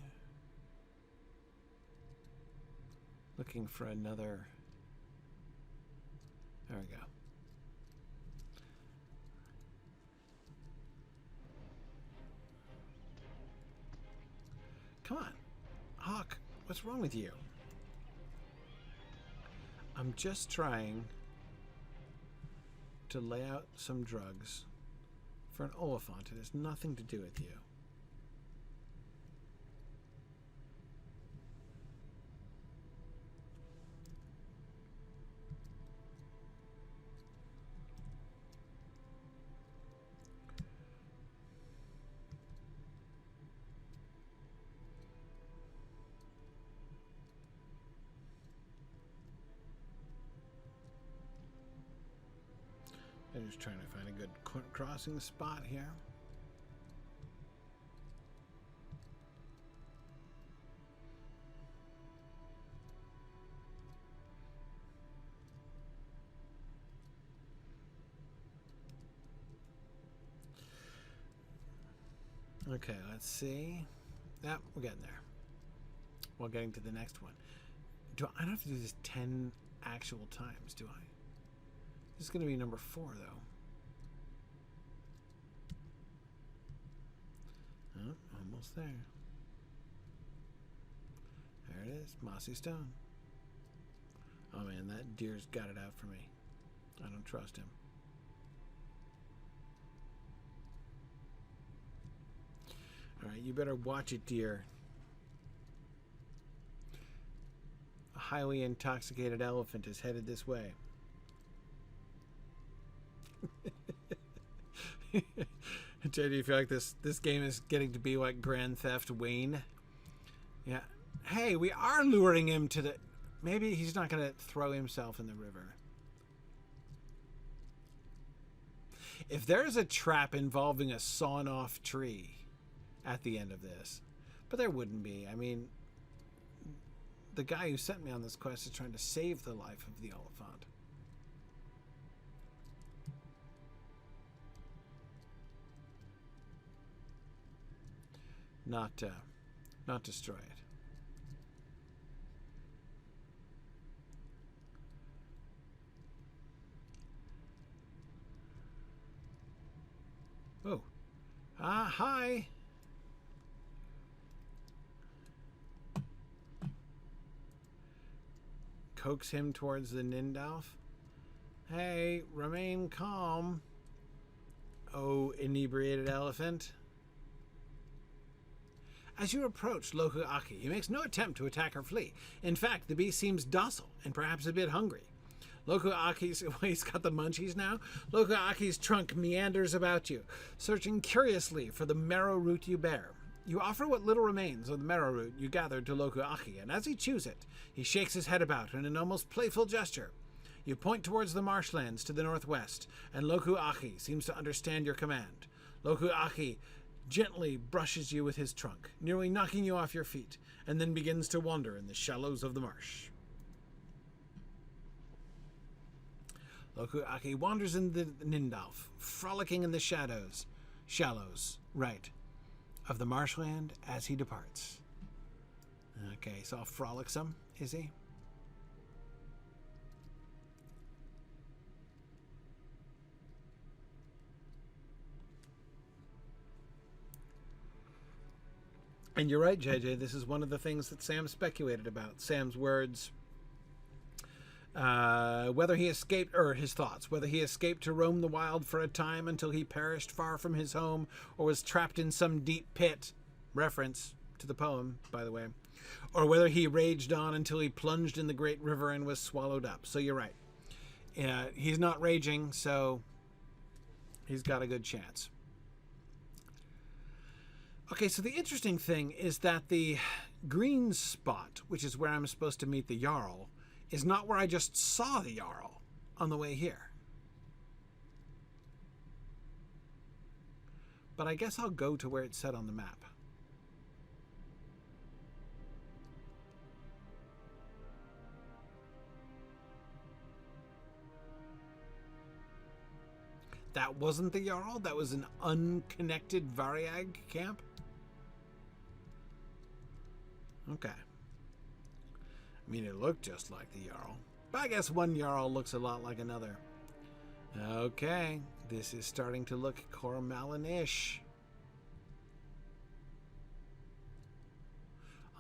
Looking for another. There we go. Come on. Hawk, what's wrong with you? I'm just trying to lay out some drugs for an Oliphant. It has nothing to do with you. I'm just trying to find a good crossing spot here. Okay, let's see. Yep, we're getting there. We're getting to the next one. I don't have to do this 10 actual times, do I? This is going to be number 4, though. Oh, almost there. There it is, mossy stone. Oh man, that deer's got it out for me. I don't trust him. All right, you better watch it, deer. A highly intoxicated elephant is headed this way. Jay, do you feel like this game is getting to be like Grand Theft Wayne? Yeah. Hey, we are luring him to the... Maybe he's not going to throw himself in the river. If there's a trap involving a sawn-off tree at the end of this, but there wouldn't be. I mean, the guy who sent me on this quest is trying to save the life of the Oliphant. Not destroy it. Oh. Hi. Coax him towards the Nindalf. Hey, remain calm. Oh, inebriated elephant. As you approach Loku Aki, he makes no attempt to attack or flee. In fact, the beast seems docile and perhaps a bit hungry. Loku Aki's... he's got the munchies now? Loku Aki's trunk meanders about you, searching curiously for the marrow root you bear. You offer what little remains of the marrow root you gathered to Loku Aki, and as he chews it, he shakes his head about in an almost playful gesture. You point towards the marshlands to the northwest, and Loku Aki seems to understand your command. Loku Aki gently brushes you with his trunk, nearly knocking you off your feet, and then begins to wander in the shallows of the marsh. Loku Aki wanders in the Nindalf, frolicking in the shallows, right, of the marshland as he departs. Okay, so all frolicsome, is he? And you're right, JJ, this is one of the things that Sam speculated about. Sam's words, whether he escaped, or his thoughts, whether he escaped to roam the wild for a time until he perished far from his home, or was trapped in some deep pit, reference to the poem, by the way, or whether he raged on until he plunged in the great river and was swallowed up. So you're right. He's not raging, so he's got a good chance. Okay, so the interesting thing is that the green spot, which is where I'm supposed to meet the Jarl, is not where I just saw the Jarl on the way here. But I guess I'll go to where it's set on the map. That wasn't the Jarl? That was an unconnected Variag camp? Okay. I mean, it looked just like the Jarl. But I guess one Jarl looks a lot like another. Okay. This is starting to look Cormalin-ish.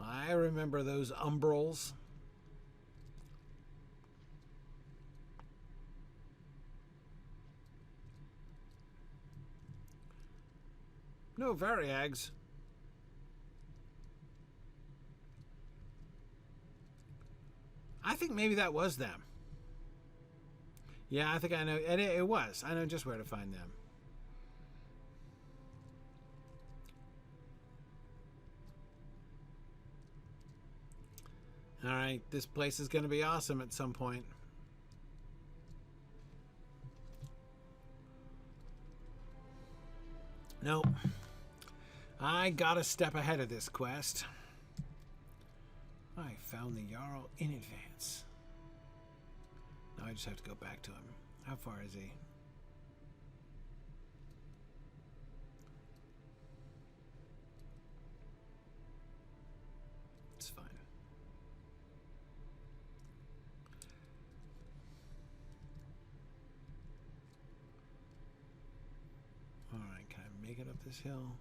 I remember those umbrals. No Variags. I think maybe that was them. Yeah, I think I know. It was. I know just where to find them. All right, this place is going to be awesome at some point. Nope. I got a step ahead of this quest. I found the Jarl in advance. Now I just have to go back to him. How far is he? It's fine. Alright, can I make it up this hill?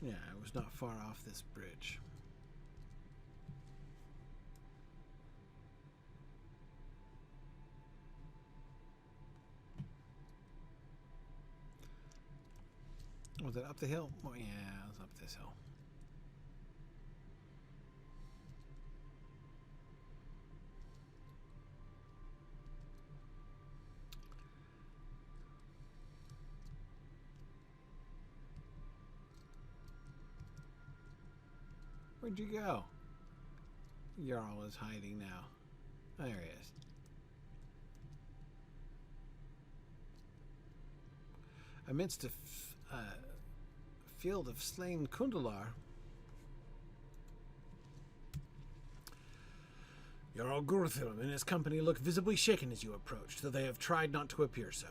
Yeah, it was not far off this bridge. Was it up the hill? Oh, yeah, it was up this hill. Where'd you go? Jarl is hiding now. There he is. Amidst a field of slain Kundalar, Jarl Gurthilm and his company look visibly shaken as you approached, though they have tried not to appear so.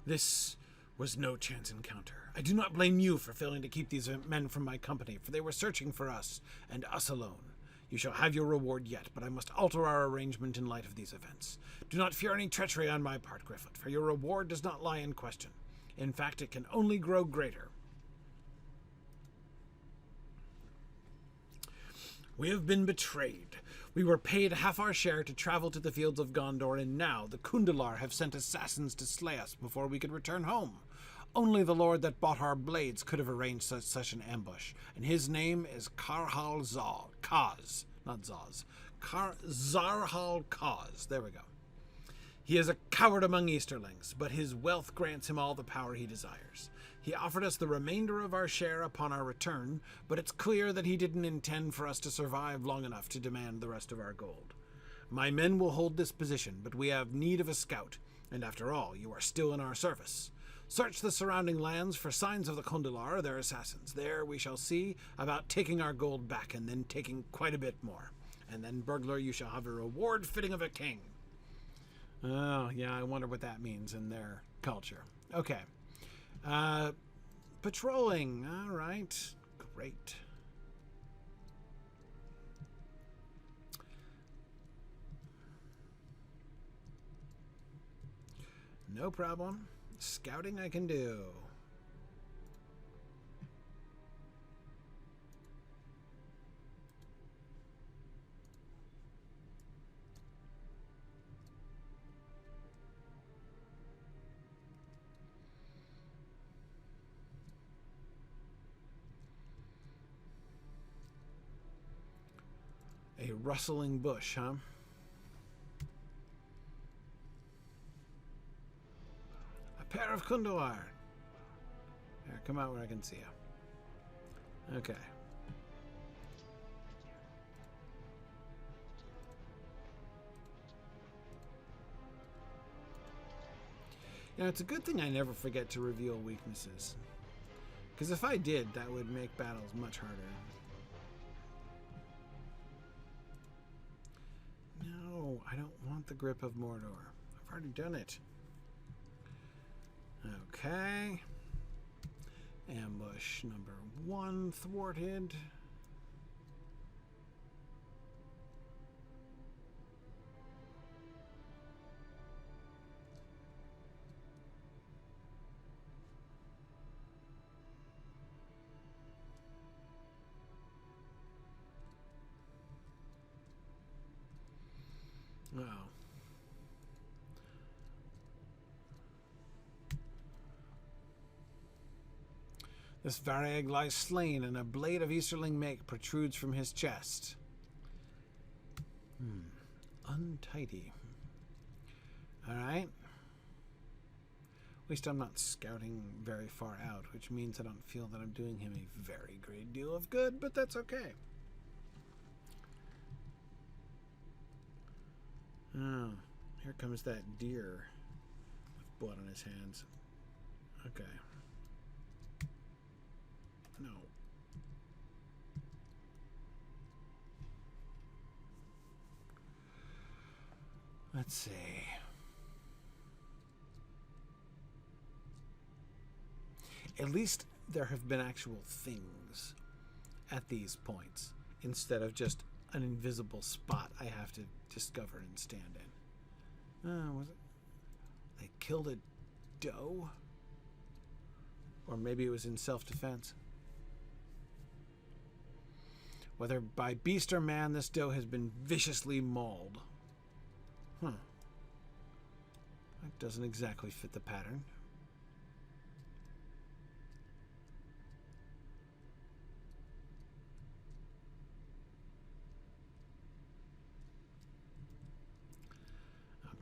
This was no chance encounter. I do not blame you for failing to keep these men from my company, for they were searching for us, and us alone. You shall have your reward yet, but I must alter our arrangement in light of these events. Do not fear any treachery on my part, Gryfflet, for your reward does not lie in question. In fact, it can only grow greater. We have been betrayed. We were paid half our share to travel to the fields of Gondor, and now the Kundalar have sent assassins to slay us before we could return home. Only the lord that bought our blades could have arranged such an ambush, and his name is Karhal Kaz, not Zaz. Zarhal Kaz. There we go. He is a coward among Easterlings, but his wealth grants him all the power he desires. He offered us the remainder of our share upon our return, but it's clear that he didn't intend for us to survive long enough to demand the rest of our gold. My men will hold this position, but we have need of a scout, and after all, you are still in our service. Search the surrounding lands for signs of the Kundalar or their assassins. There we shall see about taking our gold back, and then taking quite a bit more. And then, burglar, you shall have a reward fitting of a king. Oh, yeah, I wonder what that means in their culture. Okay. Patrolling. All right. Great. No problem. Scouting I can do. A rustling bush, huh? pair of Kundalar. Here, come out where I can see you. Okay. You know, it's a good thing I never forget to reveal weaknesses. Because if I did, that would make battles much harder. No, I don't want the grip of Mordor. I've already done it. Okay. Ambush number 1 thwarted. Oh. This Varag lies slain, and a blade of Easterling make protrudes from his chest. Untidy. Alright. At least I'm not scouting very far out, which means I don't feel that I'm doing him a very great deal of good, but that's okay. Oh, here comes that deer with blood on his hands. Okay. No. Let's see. At least there have been actual things at these points instead of just an invisible spot I have to discover and stand in. Was it? They killed a doe? Or maybe it was in self-defense. Whether by beast or man, this doe has been viciously mauled. Huh. That doesn't exactly fit the pattern.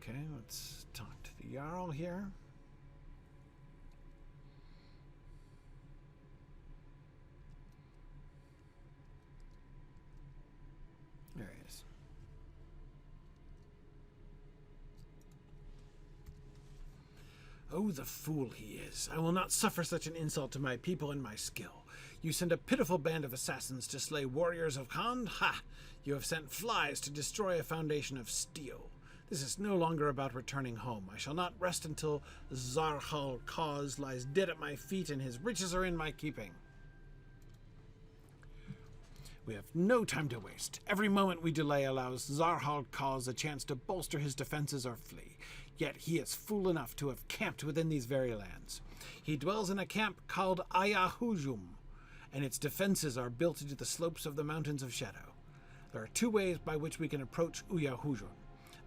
Okay, let's talk to the Jarl here. There he is. Oh, the fool he is. I will not suffer such an insult to my people and my skill. You send a pitiful band of assassins to slay warriors of Khand? Ha! You have sent flies to destroy a foundation of steel. This is no longer about returning home. I shall not rest until Zarhal Kaz lies dead at my feet and his riches are in my keeping. We have no time to waste. Every moment we delay allows Zarhal Kaz a chance to bolster his defenses or flee. Yet he is fool enough to have camped within these very lands. He dwells in a camp called Ayahujum, and its defenses are built into the slopes of the Mountains of Shadow. There are 2 ways by which we can approach Uyahujum.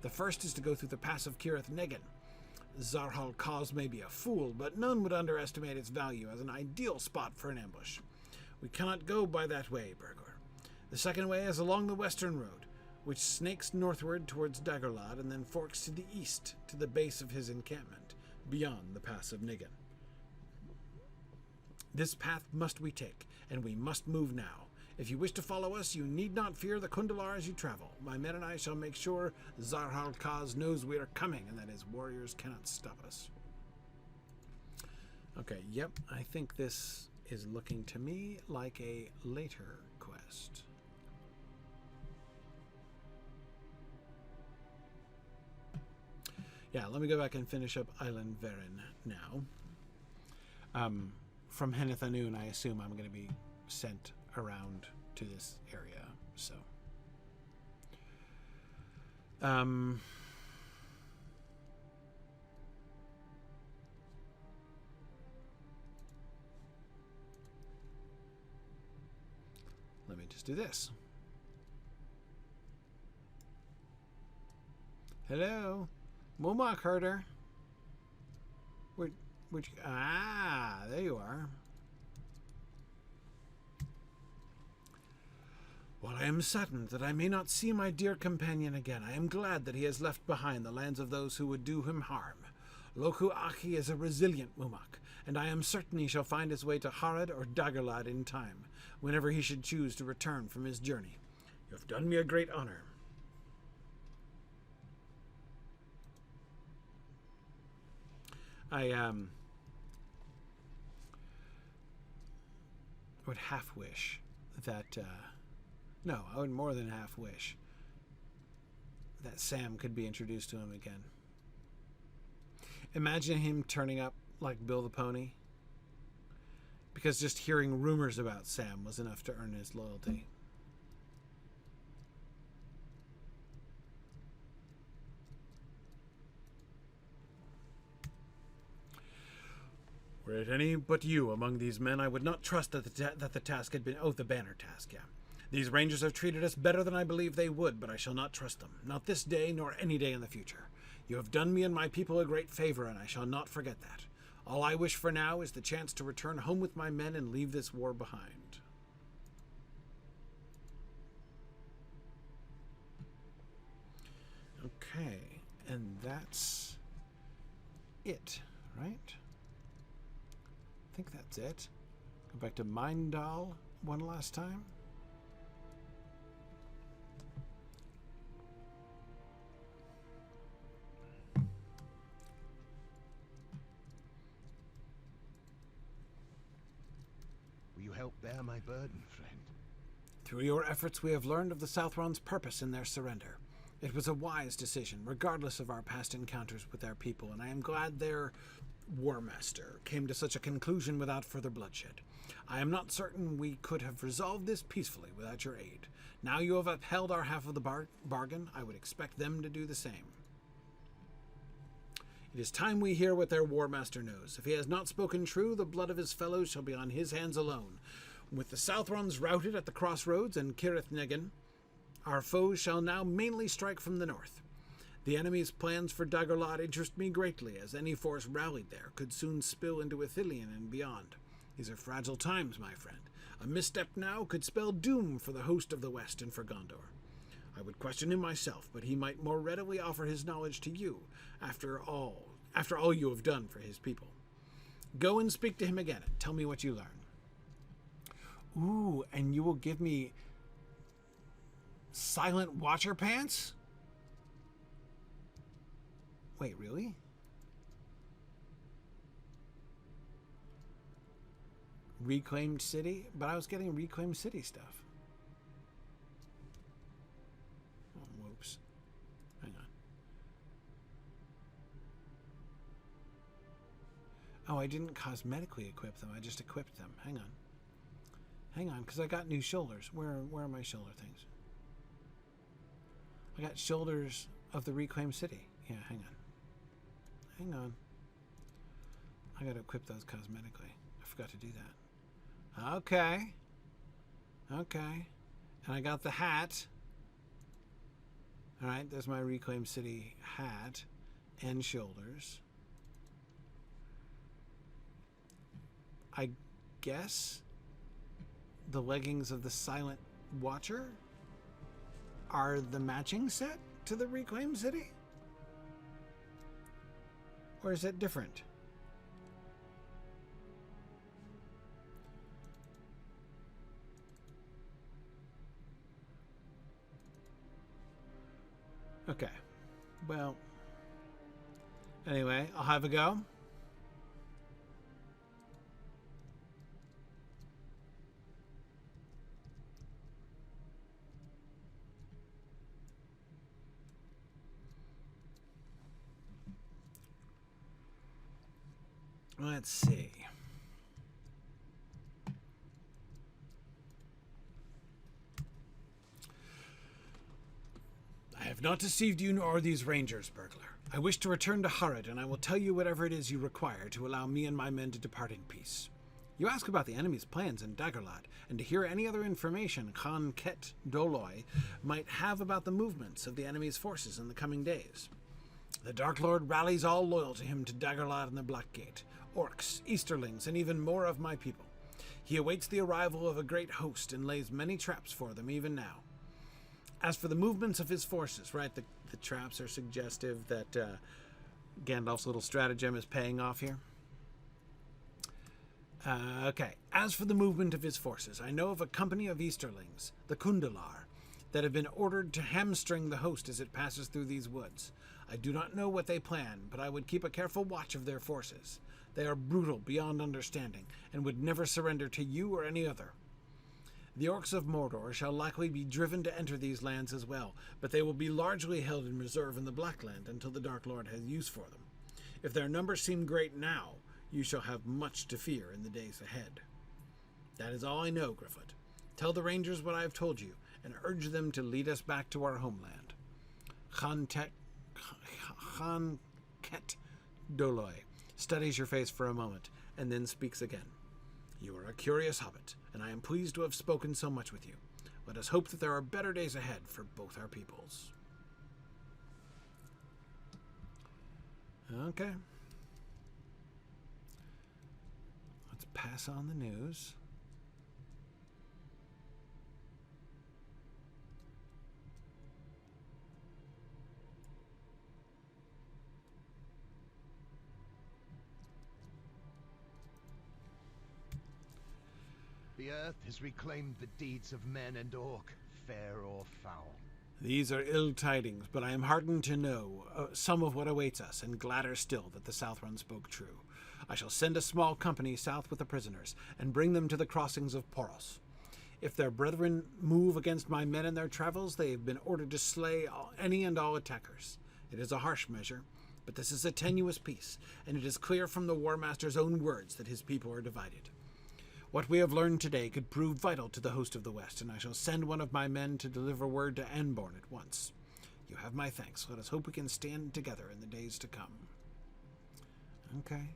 The first is to go through the pass of Cirith Negin. Zarhal Kaz may be a fool, but none would underestimate its value as an ideal spot for an ambush. We cannot go by that way, Burgor. The second way is along the western road, which snakes northward towards Daggerlad and then forks to the east to the base of his encampment, beyond the pass of Niggin. This path must we take, and we must move now. If you wish to follow us, you need not fear the Kundalar as you travel. My men and I shall make sure Zarhal Kaz knows we are coming and that his warriors cannot stop us. Okay, yep, I think this is looking to me like a later quest. Yeah, let me go back and finish up Aelin Veren now. From Henneth Annûn, I assume I'm going to be sent around to this area, so let me just do this. Hello, Mûmak herder. Where'd you, there you are. While I am saddened that I may not see my dear companion again, I am glad that he has left behind the lands of those who would do him harm. Loku Aki is a resilient Mûmak, and I am certain he shall find his way to Harad or Daggerlad in time, whenever he should choose to return from his journey. You have done me a great honor. I would half wish that, no, I would more than half wish that Sam could be introduced to him again. Imagine him turning up like Bill the Pony, because just hearing rumors about Sam was enough to earn his loyalty. Were it any but you among these men, I would not trust that the task had been... Oh, the banner task, yeah. These rangers have treated us better than I believed they would, but I shall not trust them. Not this day, nor any day in the future. You have done me and my people a great favor, and I shall not forget that. All I wish for now is the chance to return home with my men and leave this war behind. Okay, and that's it, right? I think that's it. Go back to Maendal one last time. Will you help bear my burden, friend? Through your efforts, we have learned of the Southwards' purpose in their surrender. It was a wise decision, regardless of our past encounters with their people, and I am glad their War Master came to such a conclusion without further bloodshed. I am not certain we could have resolved this peacefully without your aid. Now you have upheld our half of the bargain, I would expect them to do the same. It is time we hear what their War Master knows. If he has not spoken true, the blood of his fellows shall be on his hands alone. With the Southwards routed at the crossroads and Cirith Negin, our foes shall now mainly strike from the north. The enemy's plans for Daggerlad interest me greatly, as any force rallied there could soon spill into Ithilien and beyond. These are fragile times, my friend. A misstep now could spell doom for the host of the West and for Gondor. I would question him myself, but he might more readily offer his knowledge to you, after all you have done for his people. Go and speak to him again, and tell me what you learn. Ooh, and you will give me Silent Watcher pants? Wait, really? Reclaimed City? But I was getting Reclaimed City stuff. Oh, whoops. Hang on. Oh, I didn't cosmetically equip them. I just equipped them. Hang on. Hang on, because I got new shoulders. Where are my shoulder things? I got shoulders of the Reclaimed City. Yeah, hang on. Hang on. I got to equip those cosmetically. I forgot to do that. Okay. Okay. And I got the hat. Alright, there's my Reclaimed City hat and shoulders. I guess the leggings of the Silent Watcher are the matching set to the Reclaimed City? Or is it different? Okay. Well, anyway, I'll have a go. Let's see. I have not deceived you nor these rangers, burglar. I wish to return to Harad, and I will tell you whatever it is you require to allow me and my men to depart in peace. You ask about the enemy's plans in Daggerlad, and to hear any other information Khan Ket Doloi might have about the movements of the enemy's forces in the coming days. The Dark Lord rallies all loyal to him to Daggerlad and the Blackgate, orcs, Easterlings, and even more of my people. He awaits the arrival of a great host and lays many traps for them even now. As for the movements of his forces, right, the traps are suggestive that Gandalf's little stratagem is paying off here. Okay. As for the movement of his forces, I know of a company of Easterlings, the Kundalar, that have been ordered to hamstring the host as it passes through these woods. I do not know what they plan, but I would keep a careful watch of their forces. They are brutal beyond understanding, and would never surrender to you or any other. The orcs of Mordor shall likely be driven to enter these lands as well, but they will be largely held in reserve in the Blackland until the Dark Lord has use for them. If their numbers seem great now, you shall have much to fear in the days ahead. That is all I know, Gryfflet. Tell the rangers what I have told you, and urge them to lead us back to our homeland. Khanket Doloi studies your face for a moment, and then speaks again. You are a curious hobbit, and I am pleased to have spoken so much with you. Let us hope that there are better days ahead for both our peoples. Okay. Let's pass on the news. The earth has reclaimed the deeds of men and orc, fair or foul. These are ill tidings, but I am heartened to know some of what awaits us, and gladder still that the Southrun spoke true. I shall send a small company south with the prisoners, and bring them to the crossings of Poros. If their brethren move against my men in their travels, they have been ordered to slay any and all attackers. It is a harsh measure, but this is a tenuous peace, and it is clear from the War Master's own words that his people are divided. What we have learned today could prove vital to the host of the West, and I shall send one of my men to deliver word to Anborn at once. You have my thanks. Let us hope we can stand together in the days to come. Okay.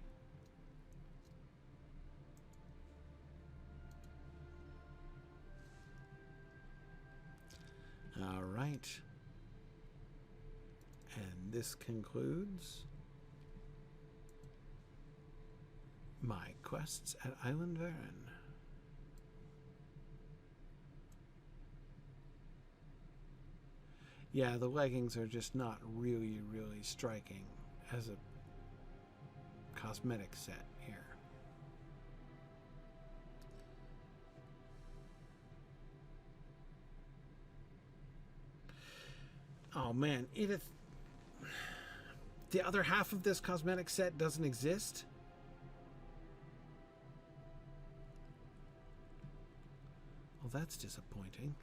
All right. And this concludes my quests at Aelin Veren. Yeah, the leggings are just not really striking as a cosmetic set here. Oh man, Edith, the other half of this cosmetic set doesn't exist? Well, that's disappointing.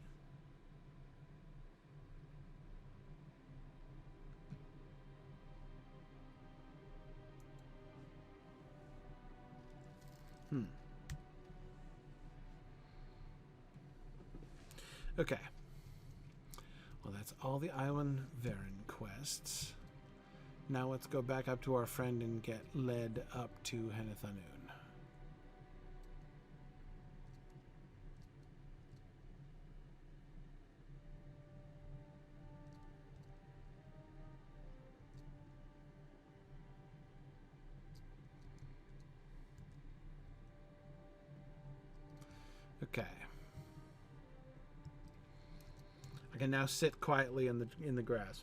Okay. Well, that's all the Aelin Veren quests. Now let's go back up to our friend and get led up to Henneth Annûn. Okay. I can now sit quietly in the grass.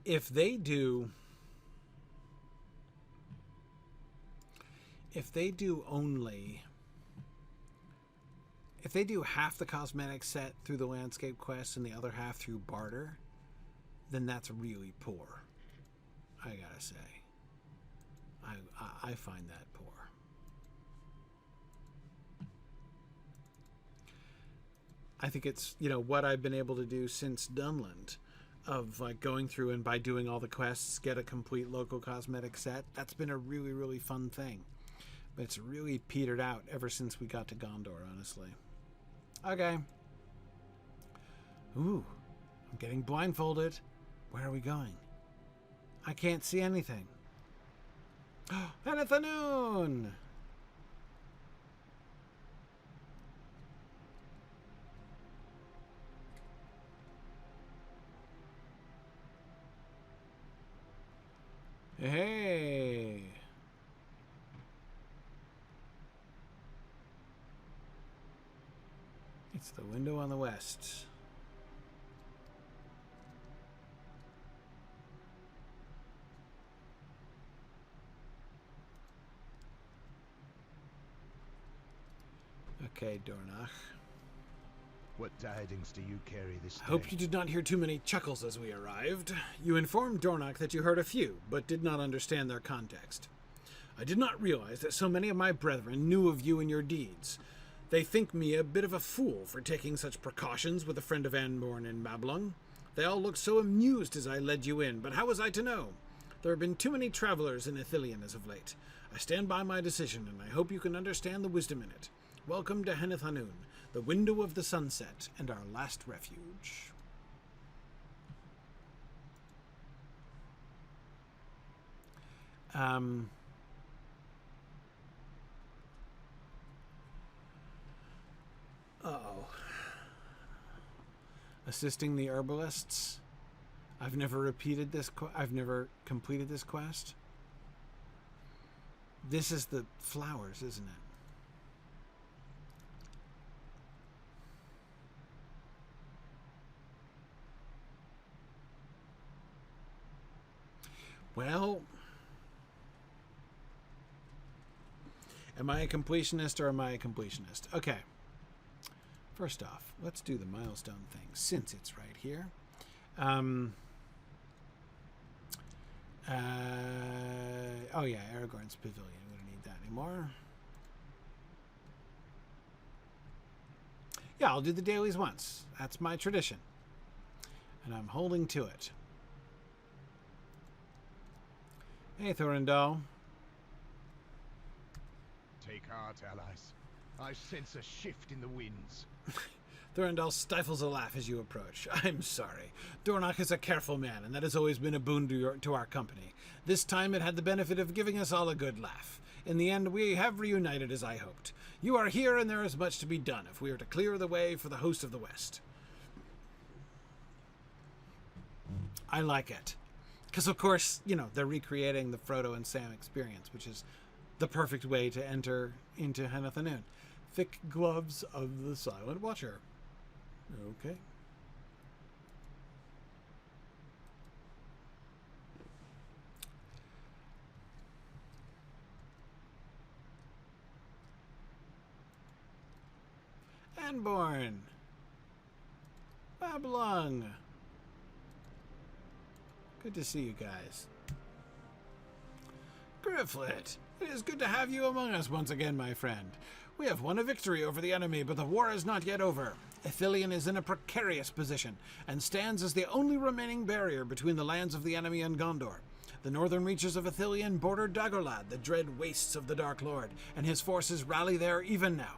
If they do half the cosmetic set through the landscape quest and the other half through barter, then that's really poor. I gotta say. I find that poor. I think it's, what I've been able to do since Dunland, of like going through and by doing all the quests, get a complete local cosmetic set. That's been a really fun thing. But it's really petered out ever since we got to Gondor, honestly. Okay. Ooh, I'm getting blindfolded. Where are we going? I can't see anything. Henneth Annûn! Hey! It's the window on the west. Okay, Dornach. What tidings do you carry this day? I hope you did not hear too many chuckles as we arrived. You informed Dornach that you heard a few, but did not understand their context. I did not realize that so many of my brethren knew of you and your deeds. They think me a bit of a fool for taking such precautions with a friend of Anborn and Mablung. They all looked so amused as I led you in, but how was I to know? There have been too many travelers in Ithilien as of late. I stand by my decision, and I hope you can understand the wisdom in it. Welcome to Henneth Annûn, the window of the sunset, and our last refuge. Uh-oh. Assisting the herbalists. I've never repeated this. I've never completed this quest. This is the flowers, isn't it? Well, am I a completionist or am I a completionist? Okay. First off, let's do the milestone thing since it's right here. Oh yeah, Aragorn's pavilion. We don't need that anymore. Yeah, I'll do the dailies once. That's my tradition. And I'm holding to it. Hey, Thorindal. Take heart, allies. I sense a shift in the winds. Thorindal stifles a laugh as you approach. I'm sorry. Dornach is a careful man, and that has always been a boon to our company. This time it had the benefit of giving us all a good laugh. In the end, we have reunited as I hoped. You are here, and there is much to be done if we are to clear the way for the host of the West. I like it. Because, of course, you know, they're recreating the Frodo and Sam experience, which is the perfect way to enter into Henneth Annûn. Thick gloves of the Silent Watcher. Okay. Anborn. Mablung. Good to see you guys. Gryfflet, it is good to have you among us once again, my friend. We have won a victory over the enemy, but the war is not yet over. Ithilien is in a precarious position, and stands as the only remaining barrier between the lands of the enemy and Gondor. The northern reaches of Ithilien border Dagorlad, the dread wastes of the Dark Lord, and his forces rally there even now.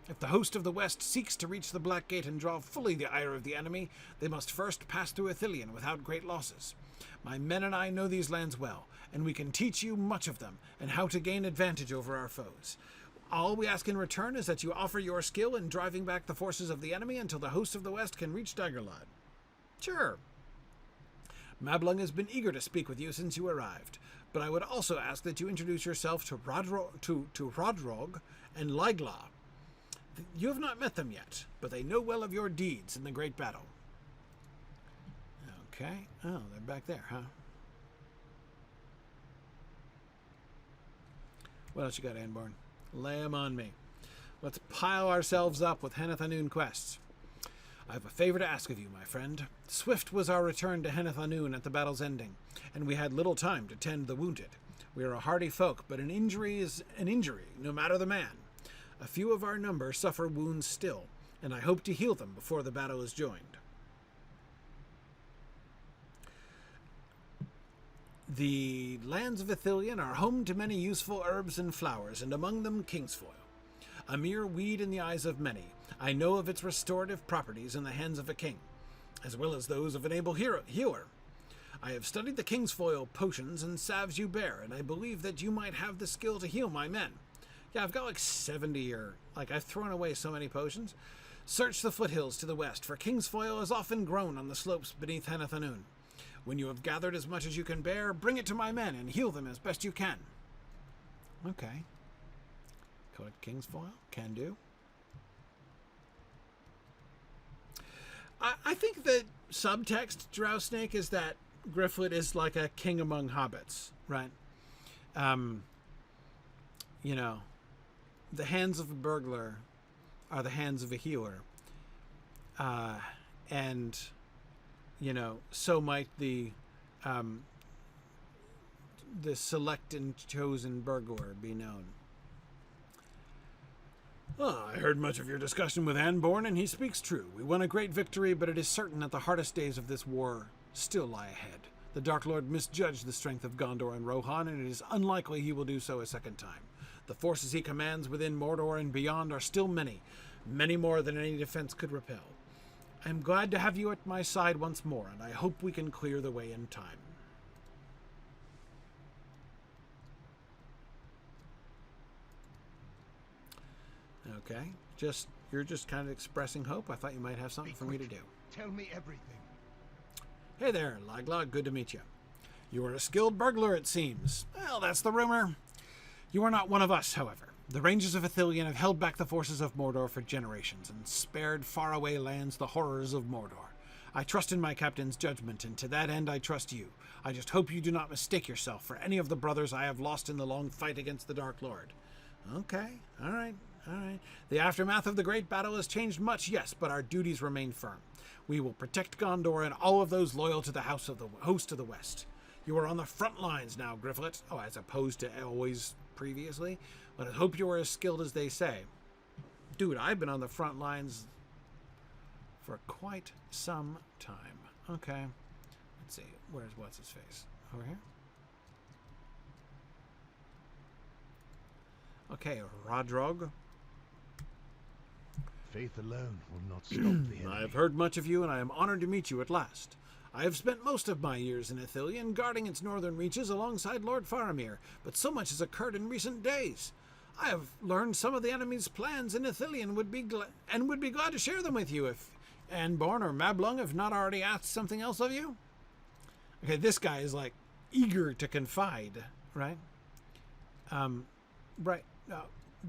If the host of the West seeks to reach the Black Gate and draw fully the ire of the enemy, they must first pass through Ithilien without great losses. My men and I know these lands well, and we can teach you much of them, and how to gain advantage over our foes. All we ask in return is that you offer your skill in driving back the forces of the enemy until the host of the West can reach Dagorlad. Sure. Mablung has been eager to speak with you since you arrived, but I would also ask that you introduce yourself to Rodrog and Laigla. You have not met them yet, but they know well of your deeds in the great battle. Okay. Oh, they're back there, huh? What else you got, Anborn? Lay 'em on me. Let's pile ourselves up with Henneth Annûn quests. I have a favor to ask of you, my friend. Swift was our return to Henneth Annûn at the battle's ending, and we had little time to tend the wounded. We are a hardy folk, but an injury is an injury, no matter the man. A few of our number suffer wounds still, and I hope to heal them before the battle is joined. The lands of Ithilien are home to many useful herbs and flowers, and among them kingsfoil. A mere weed in the eyes of many, I know of its restorative properties in the hands of a king, as well as those of an able healer. I have studied the kingsfoil potions and salves you bear, and I believe that you might have the skill to heal my men. Yeah, I've got like 70 I've thrown away so many potions. Search the foothills to the west, for kingsfoil is often grown on the slopes beneath Henneth Annûn. When you have gathered as much as you can bear, bring it to my men and heal them as best you can. Okay. Collect kingsfoil? Can do. I think the subtext Drow Snake is that Gryfflet is like a king among hobbits, right? You know, the hands of a burglar are the hands of a healer. And, you know, so might the select and chosen burglar be known. Oh, I heard much of your discussion with Anborn, and he speaks true. We won a great victory, but it is certain that the hardest days of this war still lie ahead. The Dark Lord misjudged the strength of Gondor and Rohan, and it is unlikely he will do so a second time. The forces he commands within Mordor and beyond are still many, many more than any defense could repel. I am glad to have you at my side once more, and I hope we can clear the way in time. Okay, you're just kind of expressing hope. I thought you might have something for me to do. Tell me everything. Hey there, Laglog, good to meet you. You are a skilled burglar, it seems. Well, that's the rumor. You are not one of us, however. The ranges of Ithilien have held back the forces of Mordor for generations and spared faraway lands the horrors of Mordor. I trust in my captain's judgment, and to that end I trust you. I just hope you do not mistake yourself for any of the brothers I have lost in the long fight against the Dark Lord. Okay, all right. The aftermath of the great battle has changed much, yes, but our duties remain firm. We will protect Gondor and all of those loyal to the host of the West. You are on the front lines now, Gryfflet. Oh, as opposed to always previously. But I hope you are as skilled as they say. Dude, I've been on the front lines for quite some time. Okay. Let's see. What's his face? Over here? Okay, Rodrog. Faith alone will not stop the enemy. I have heard much of you, and I am honored to meet you at last. I have spent most of my years in Ithilien, guarding its northern reaches alongside Lord Faramir, but so much has occurred in recent days. I have learned some of the enemy's plans in Ithilien would be glad to share them with you if Anborn or Mablung have not already asked something else of you. Okay, this guy is like eager to confide, right? Right.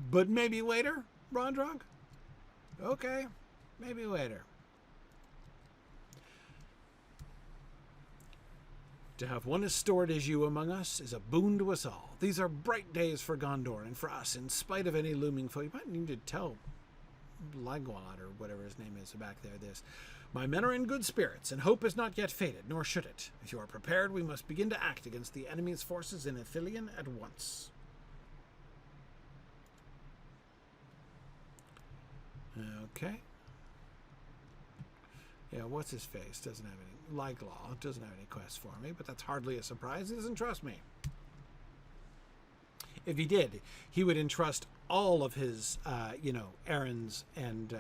But maybe later, Rodrog? Okay, maybe later. To have one as stored as you among us is a boon to us all. These are bright days for Gondor and for us, in spite of any looming foe. You might need to tell Lagwad, or whatever his name is back there, this. My men are in good spirits, and hope has not yet faded, nor should it. If you are prepared, we must begin to act against the enemy's forces in Ithilien at once. Okay. Yeah, what's his face? Doesn't have any. Liglaw doesn't have any quests for me, but that's hardly a surprise. He doesn't trust me. If he did, he would entrust all of his, errands and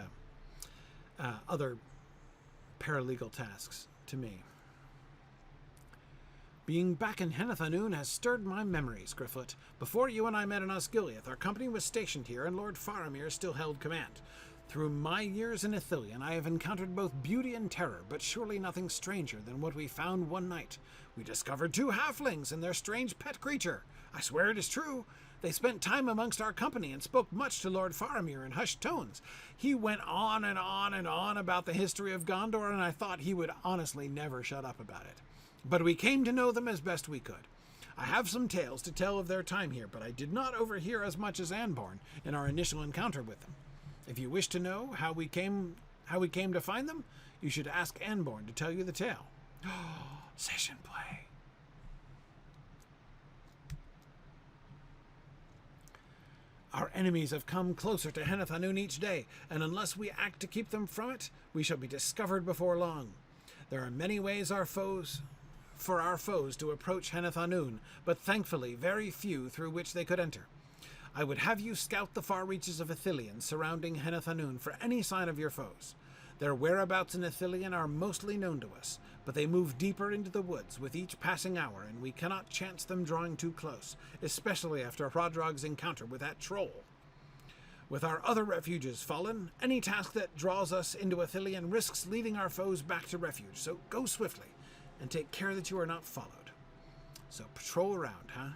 other paralegal tasks to me. Being back in Henneth Annûn has stirred my memories, Gryfflet. Before you and I met in Osgiliath, our company was stationed here, and Lord Faramir still held command. Through my years in Ithilien, I have encountered both beauty and terror, but surely nothing stranger than what we found one night. We discovered 2 halflings and their strange pet creature. I swear it is true. They spent time amongst our company and spoke much to Lord Faramir in hushed tones. He went on and on and on about the history of Gondor, and I thought he would honestly never shut up about it. But we came to know them as best we could. I have some tales to tell of their time here, but I did not overhear as much as Anborn in our initial encounter with them. If you wish to know how we came to find them, you should ask Anborn to tell you the tale. Session play. Our enemies have come closer to Henneth Annûn each day, and unless we act to keep them from it, we shall be discovered before long. There are many ways for our foes to approach Henneth Annûn, but thankfully very few through which they could enter. I would have you scout the far reaches of Ithilien surrounding Henneth Annûn for any sign of your foes. Their whereabouts in Ithilien are mostly known to us, but they move deeper into the woods with each passing hour, and we cannot chance them drawing too close, especially after Rodrog's encounter with that troll. With our other refuges fallen, any task that draws us into Ithilien risks leading our foes back to refuge, so go swiftly, and take care that you are not followed. So patrol around, huh?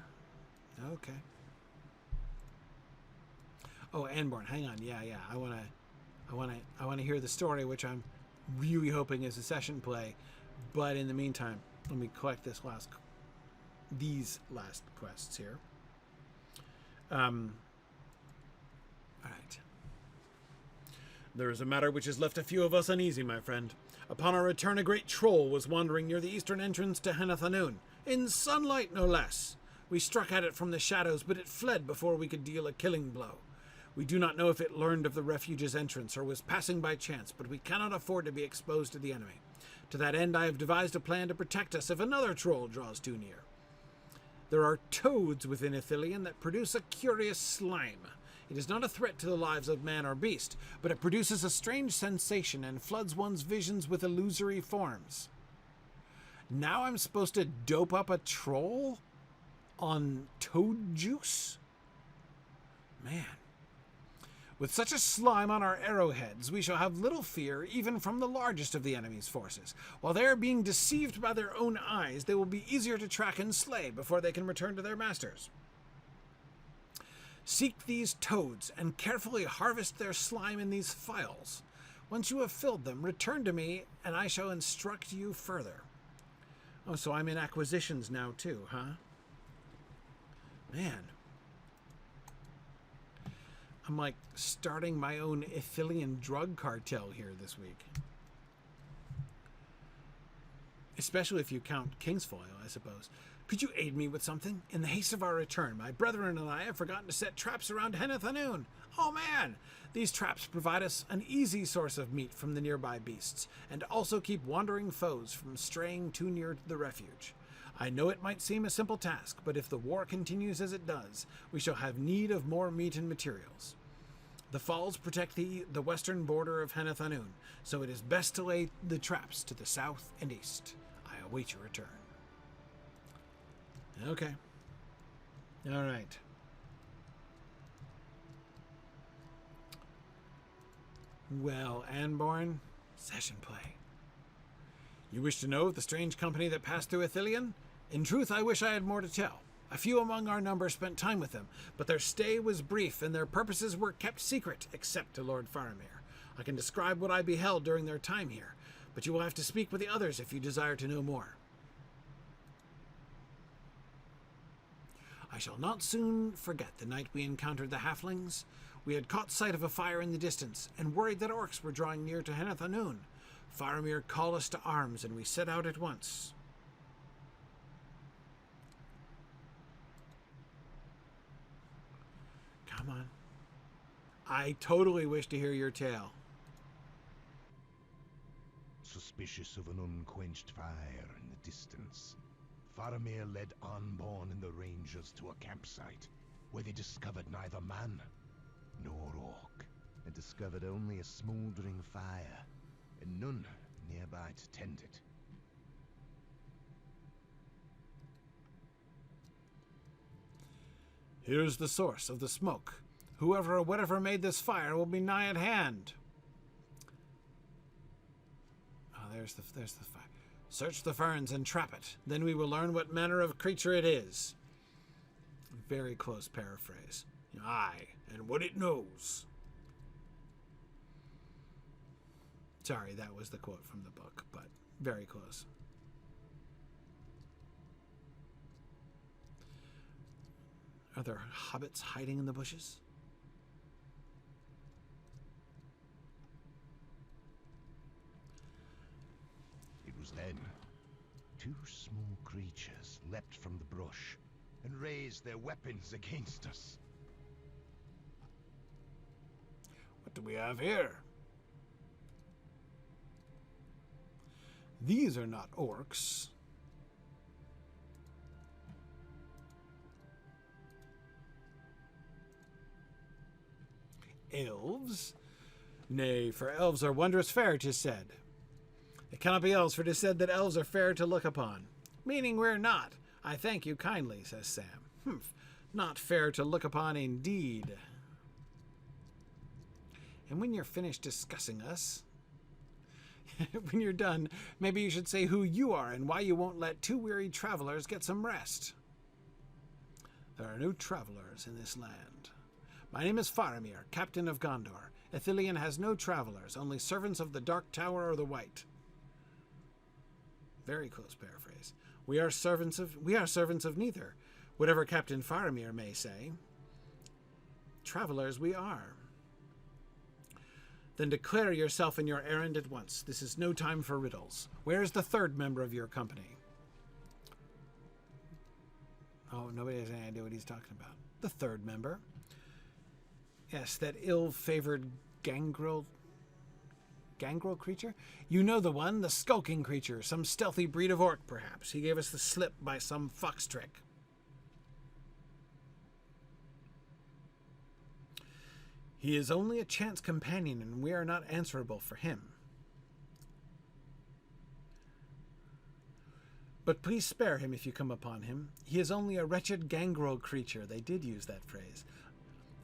Okay. Oh, Anborn, hang on. Yeah. I wanna hear the story, which I'm really hoping is a session play. But in the meantime, let me collect these last quests here. All right. There is a matter which has left a few of us uneasy, my friend. Upon our return, a great troll was wandering near the eastern entrance to Henneth Annûn, in sunlight no less. We struck at it from the shadows, but it fled before we could deal a killing blow. We do not know if it learned of the refuge's entrance or was passing by chance, but we cannot afford to be exposed to the enemy. To that end, I have devised a plan to protect us if another troll draws too near. There are toads within Ithilien that produce a curious slime. It is not a threat to the lives of man or beast, but it produces a strange sensation and floods one's visions with illusory forms. Now I'm supposed to dope up a troll on toad juice? Man. With such a slime on our arrowheads, we shall have little fear even from the largest of the enemy's forces. While they are being deceived by their own eyes, they will be easier to track and slay before they can return to their masters. Seek these toads and carefully harvest their slime in these phials. Once you have filled them, return to me and I shall instruct you further. Oh, so I'm in acquisitions now too, huh? Man. I'm like starting my own Ithilien drug cartel here this week. Especially if you count Kingsfoil, I suppose. Could you aid me with something? In the haste of our return, my brethren and I have forgotten to set traps around Henneth Annûn. Oh man! These traps provide us an easy source of meat from the nearby beasts, and also keep wandering foes from straying too near to the refuge. I know it might seem a simple task, but if the war continues as it does, we shall have need of more meat and materials. The falls protect the western border of Henneth Annûn, so it is best to lay the traps to the south and east. I await your return. Okay. All right. Well, Anborn, session play. You wish to know of the strange company that passed through Ithilien? In truth, I wish I had more to tell. A few among our number spent time with them, but their stay was brief and their purposes were kept secret, except to Lord Faramir. I can describe what I beheld during their time here, but you will have to speak with the others if you desire to know more. I shall not soon forget the night we encountered the halflings. We had caught sight of a fire in the distance, and worried that orcs were drawing near to Henneth Annûn. Faramir called us to arms, and we set out at once. Come on. I totally wish to hear your tale. Suspicious of an unquenched fire in the distance, Faramir led Anborn and the Rangers to a campsite, where they discovered neither man nor orc, and discovered only a smouldering fire, and none nearby to tend it. Here's the source of the smoke. Whoever or whatever made this fire will be nigh at hand. Oh, there's the fire. Search the ferns and trap it. Then we will learn what manner of creature it is. Very close paraphrase. Aye, and what it knows. Sorry, that was the quote from the book, but very close. Are there hobbits hiding in the bushes? It was then two small creatures leapt from the brush and raised their weapons against us. What do we have here? These are not orcs. Elves? Nay, for elves are wondrous fair, 'tis said. It cannot be else, for 'tis said that elves are fair to look upon. Meaning we're not. I thank you kindly, says Sam. Humph, not fair to look upon indeed. And when you're finished discussing us, when you're done, maybe you should say who you are and why you won't let two weary travelers get some rest. There are no travelers in this land. My name is Faramir, captain of Gondor. Ithilien has no travelers, only servants of the Dark Tower or the White. Very close paraphrase. We are servants of neither, whatever Captain Faramir may say. Travelers we are. Then declare yourself and your errand at once. This is no time for riddles. Where is the third member of your company? Oh, nobody has any idea what he's talking about. The third member. Yes, that ill-favored gangrel creature? You know the one, the skulking creature, some stealthy breed of orc, perhaps. He gave us the slip by some fox trick. He is only a chance companion, and we are not answerable for him. But please spare him if you come upon him. He is only a wretched gangrel creature. They did use that phrase.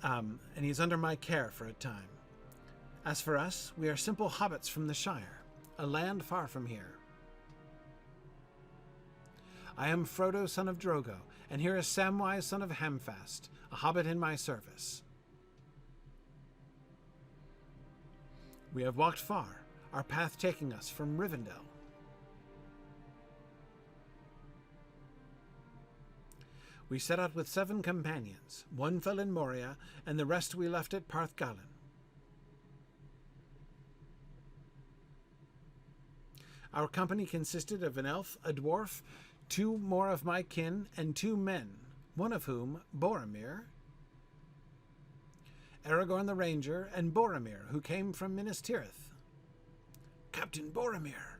And he is under my care for a time. As for us, we are simple hobbits from the Shire, a land far from here. I am Frodo, son of Drogo, and here is Samwise, son of Hamfast, a hobbit in my service. We have walked far, our path taking us from Rivendell. We set out with 7 companions. 1 fell in Moria, and the rest we left at Parthgalen. Our company consisted of an elf, a dwarf, 2 more of my kin, and 2 men, one of whom, Boromir, Aragorn the Ranger, and Boromir, who came from Minas Tirith. Captain Boromir.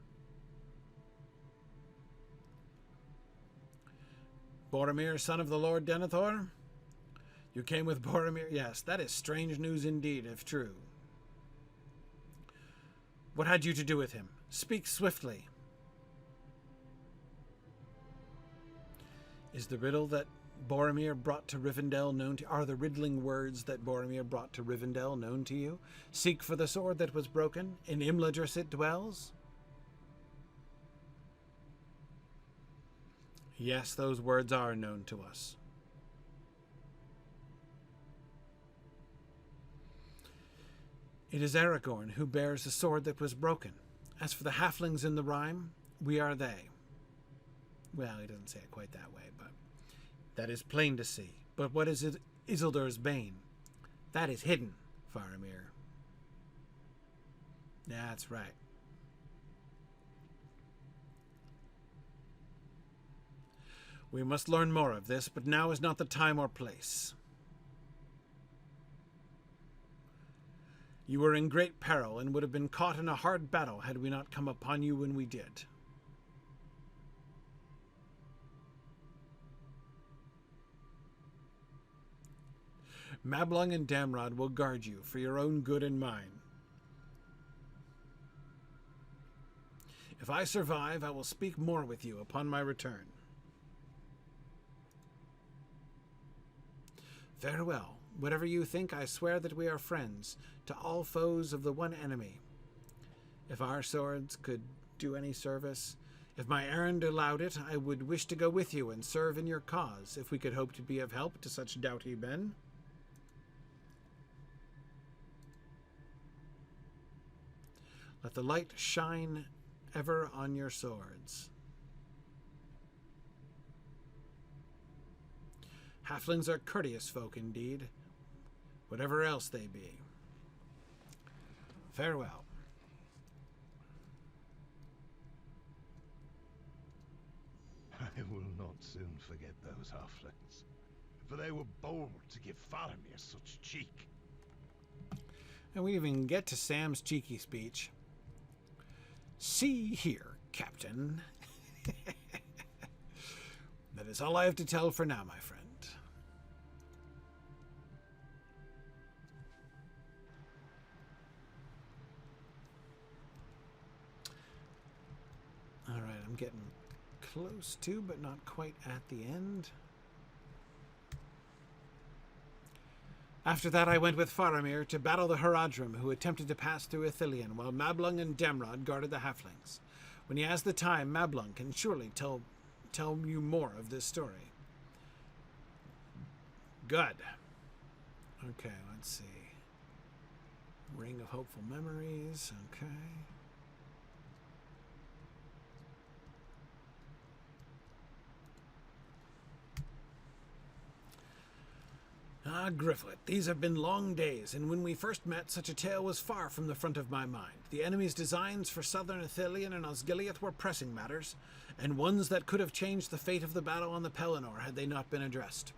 Boromir, son of the Lord Denethor? You came with Boromir? Yes, that is strange news indeed, if true. What had you to do with him? Speak swiftly. Is the riddle that Boromir brought to Rivendell known to... Are the riddling words that Boromir brought to Rivendell known to you? Seek for the sword that was broken. In Imladris it dwells? Yes, those words are known to us. It is Aragorn who bears the sword that was broken. As for the halflings in the rhyme, we are they. Well, he doesn't say it quite that way, but that is plain to see. But what is it, Isildur's bane? That is hidden, Faramir. That's right. We must learn more of this, but now is not the time or place. You were in great peril and would have been caught in a hard battle had we not come upon you when we did. Mablung and Damrod will guard you for your own good and mine. If I survive, I will speak more with you upon my return. Farewell. Whatever you think, I swear that we are friends, to all foes of the one enemy. If our swords could do any service, if my errand allowed it, I would wish to go with you and serve in your cause, if we could hope to be of help to such doughty men. Let the light shine ever on your swords. Halflings are courteous folk indeed, whatever else they be. Farewell. I will not soon forget those halflings, for they were bold to give Faramir such cheek. And we didn't even get to Sam's cheeky speech. See here, Captain. That is all I have to tell for now, my friend. All right, I'm getting close to, but not quite at the end. After that, I went with Faramir to battle the Haradrim, who attempted to pass through Ithilien, while Mablung and Damrod guarded the halflings. When he has the time, Mablung can surely tell you more of this story. Good. Okay, let's see. Ring of Hopeful Memories, okay. Ah, Gryfflet, these have been long days, and when we first met, such a tale was far from the front of my mind. The enemy's designs for southern Ithilien and Osgiliath were pressing matters, and ones that could have changed the fate of the battle on the Pelennor had they not been addressed.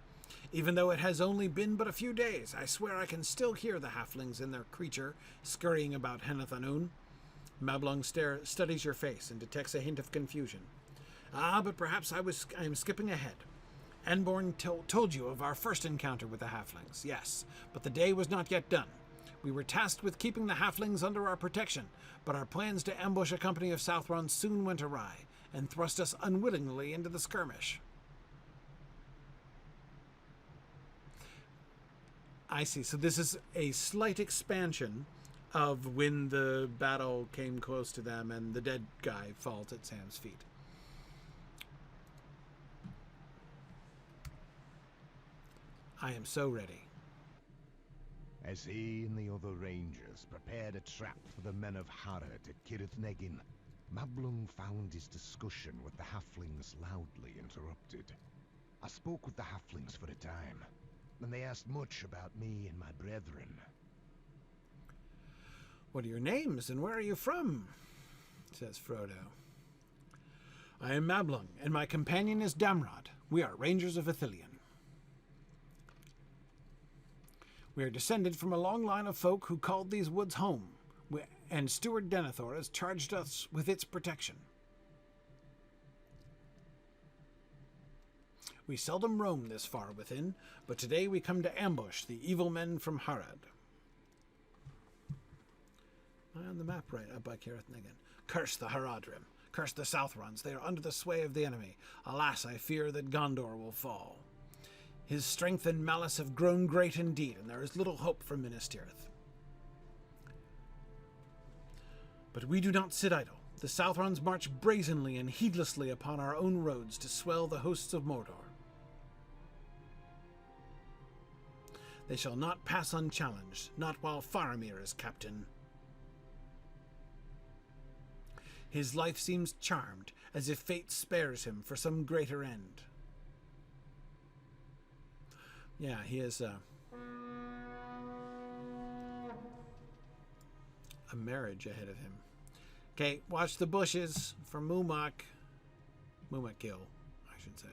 Even though it has only been but a few days, I swear I can still hear the halflings and their creature scurrying about Henneth Annûn. Mablung studies your face and detects a hint of confusion. Ah, but perhaps I am skipping ahead. Anborn told you of our first encounter with the halflings, yes, but the day was not yet done. We were tasked with keeping the halflings under our protection, but our plans to ambush a company of southwards soon went awry, and thrust us unwillingly into the skirmish. I see, so this is a slight expansion of when the battle came close to them and the dead guy falls at Sam's feet. I am so ready. As he and the other rangers prepared a trap for the men of Harad at Cirith Negin, Mablung found his discussion with the halflings loudly interrupted. I spoke with the halflings for a time, and they asked much about me and my brethren. What are your names, and where are you from? Says Frodo. I am Mablung, and my companion is Damrod. We are rangers of Ithilien. We are descended from a long line of folk who called these woods home, and Steward Denethor has charged us with its protection. We seldom roam this far within, but today we come to ambush the evil men from Harad. On the map right up by Cirith Negin. Curse the Haradrim. Curse the southwards. They are under the sway of the enemy. Alas, I fear that Gondor will fall. His strength and malice have grown great indeed, and there is little hope for Minas Tirith. But we do not sit idle. The southwards march brazenly and heedlessly upon our own roads to swell the hosts of Mordor. They shall not pass unchallenged, not while Faramir is captain. His life seems charmed, as if fate spares him for some greater end. Yeah, he has a marriage ahead of him. Okay, watch the bushes for Mûmak. Mûmak-kill, I should say.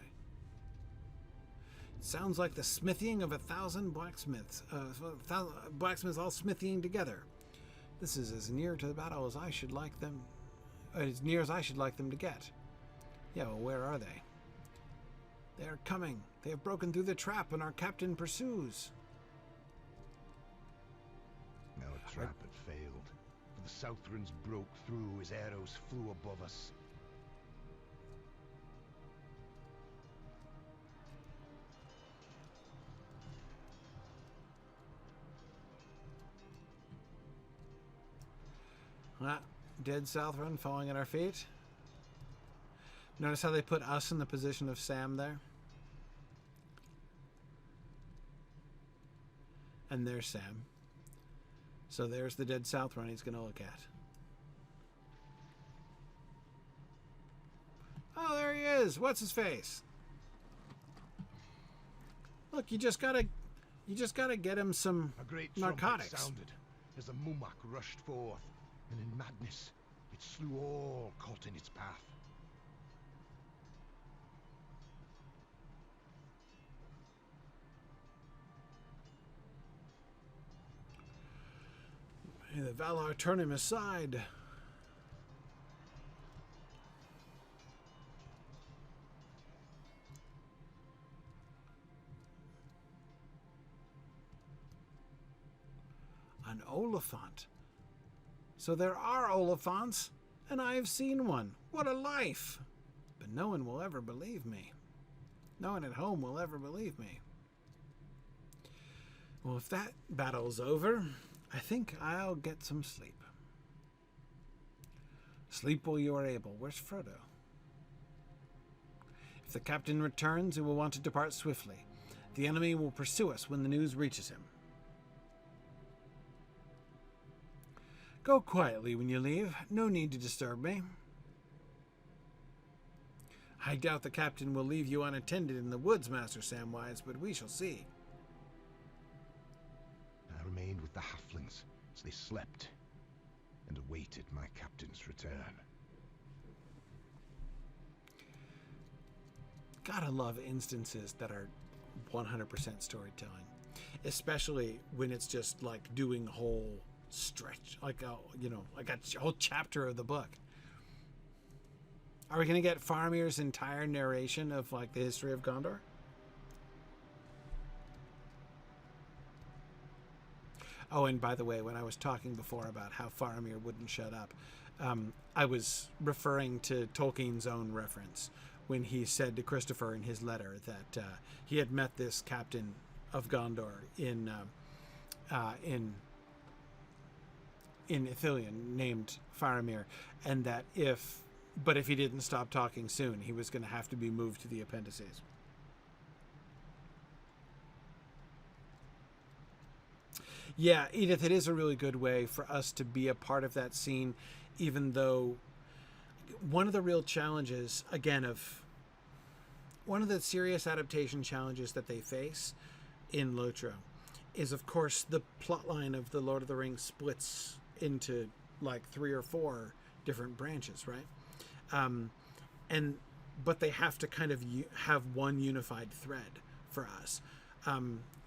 It sounds like the smithying of 1,000 blacksmiths. Blacksmiths all smithying together. This is as near to the battle as I should like them. As near as I should like them to get. Yeah, well, where are they? They are coming. They have broken through the trap, and our captain pursues. Our trap had failed. The southwards broke through as arrows flew above us. Dead Southron falling at our feet. Notice how they put us in the position of Sam there? And there's Sam. So there's the dead Southron he's going to look at. Oh, there he is. What's his face? Look, you just gotta get him some A great narcotics. trumpet sounded as the Mûmak rushed forth, and in madness it slew all caught in its path. May the Valar turn him aside. An Oliphant. So there are Oliphants, and I have seen one. What a life! But no one will ever believe me. No one at home will ever believe me. Well, if that battle's over, I think I'll get some sleep. Sleep while you are able. Where's Frodo? If the captain returns, he will want to depart swiftly. The enemy will pursue us when the news reaches him. Go quietly when you leave. No need to disturb me. I doubt the captain will leave you unattended in the woods, Master Samwise, but we shall see. I remained with the halflings as they slept and awaited my captain's return. Gotta love instances that are 100% storytelling, especially when it's just like doing whole stretch, like a whole chapter of the book. Are we gonna get Faramir's entire narration of like the history of Gondor? Oh, and by the way, when I was talking before about how Faramir wouldn't shut up, I was referring to Tolkien's own reference when he said to Christopher in his letter that he had met this captain of Gondor in Ithilien named Faramir, and that if he didn't stop talking soon, he was going to have to be moved to the appendices. Yeah, Edith, it is a really good way for us to be a part of that scene, even though one of the real challenges, again, one of the serious adaptation challenges that they face in Lotro is, of course, the plotline of the Lord of the Rings splits into like 3 or 4 different branches, right? But they have to kind of have one unified thread for us.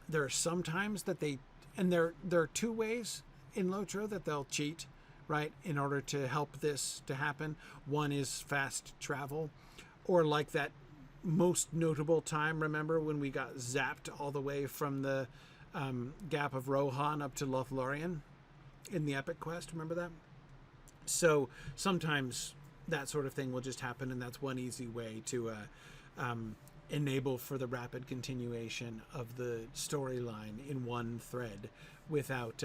There are some times that there are 2 ways in Lotro that they'll cheat, right, in order to help this to happen. One is fast travel, or like that most notable time, remember when we got zapped all the way from the Gap of Rohan up to Lothlorien in the epic quest, remember that? So sometimes that sort of thing will just happen, and that's one easy way to enable for the rapid continuation of the storyline in one thread without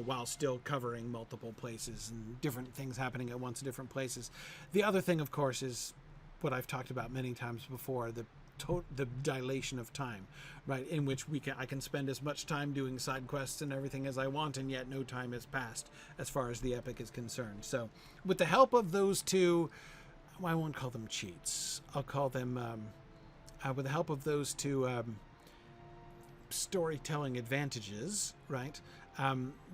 while still covering multiple places and different things happening at once in different places. The other thing, of course, is what I've talked about many times before, the dilation of time, right, in which I can spend as much time doing side quests and everything as I want, and yet no time has passed as far as the epic is concerned. So with the help of those 2, I won't call them cheats, I'll call them with the help of those 2 storytelling advantages, right,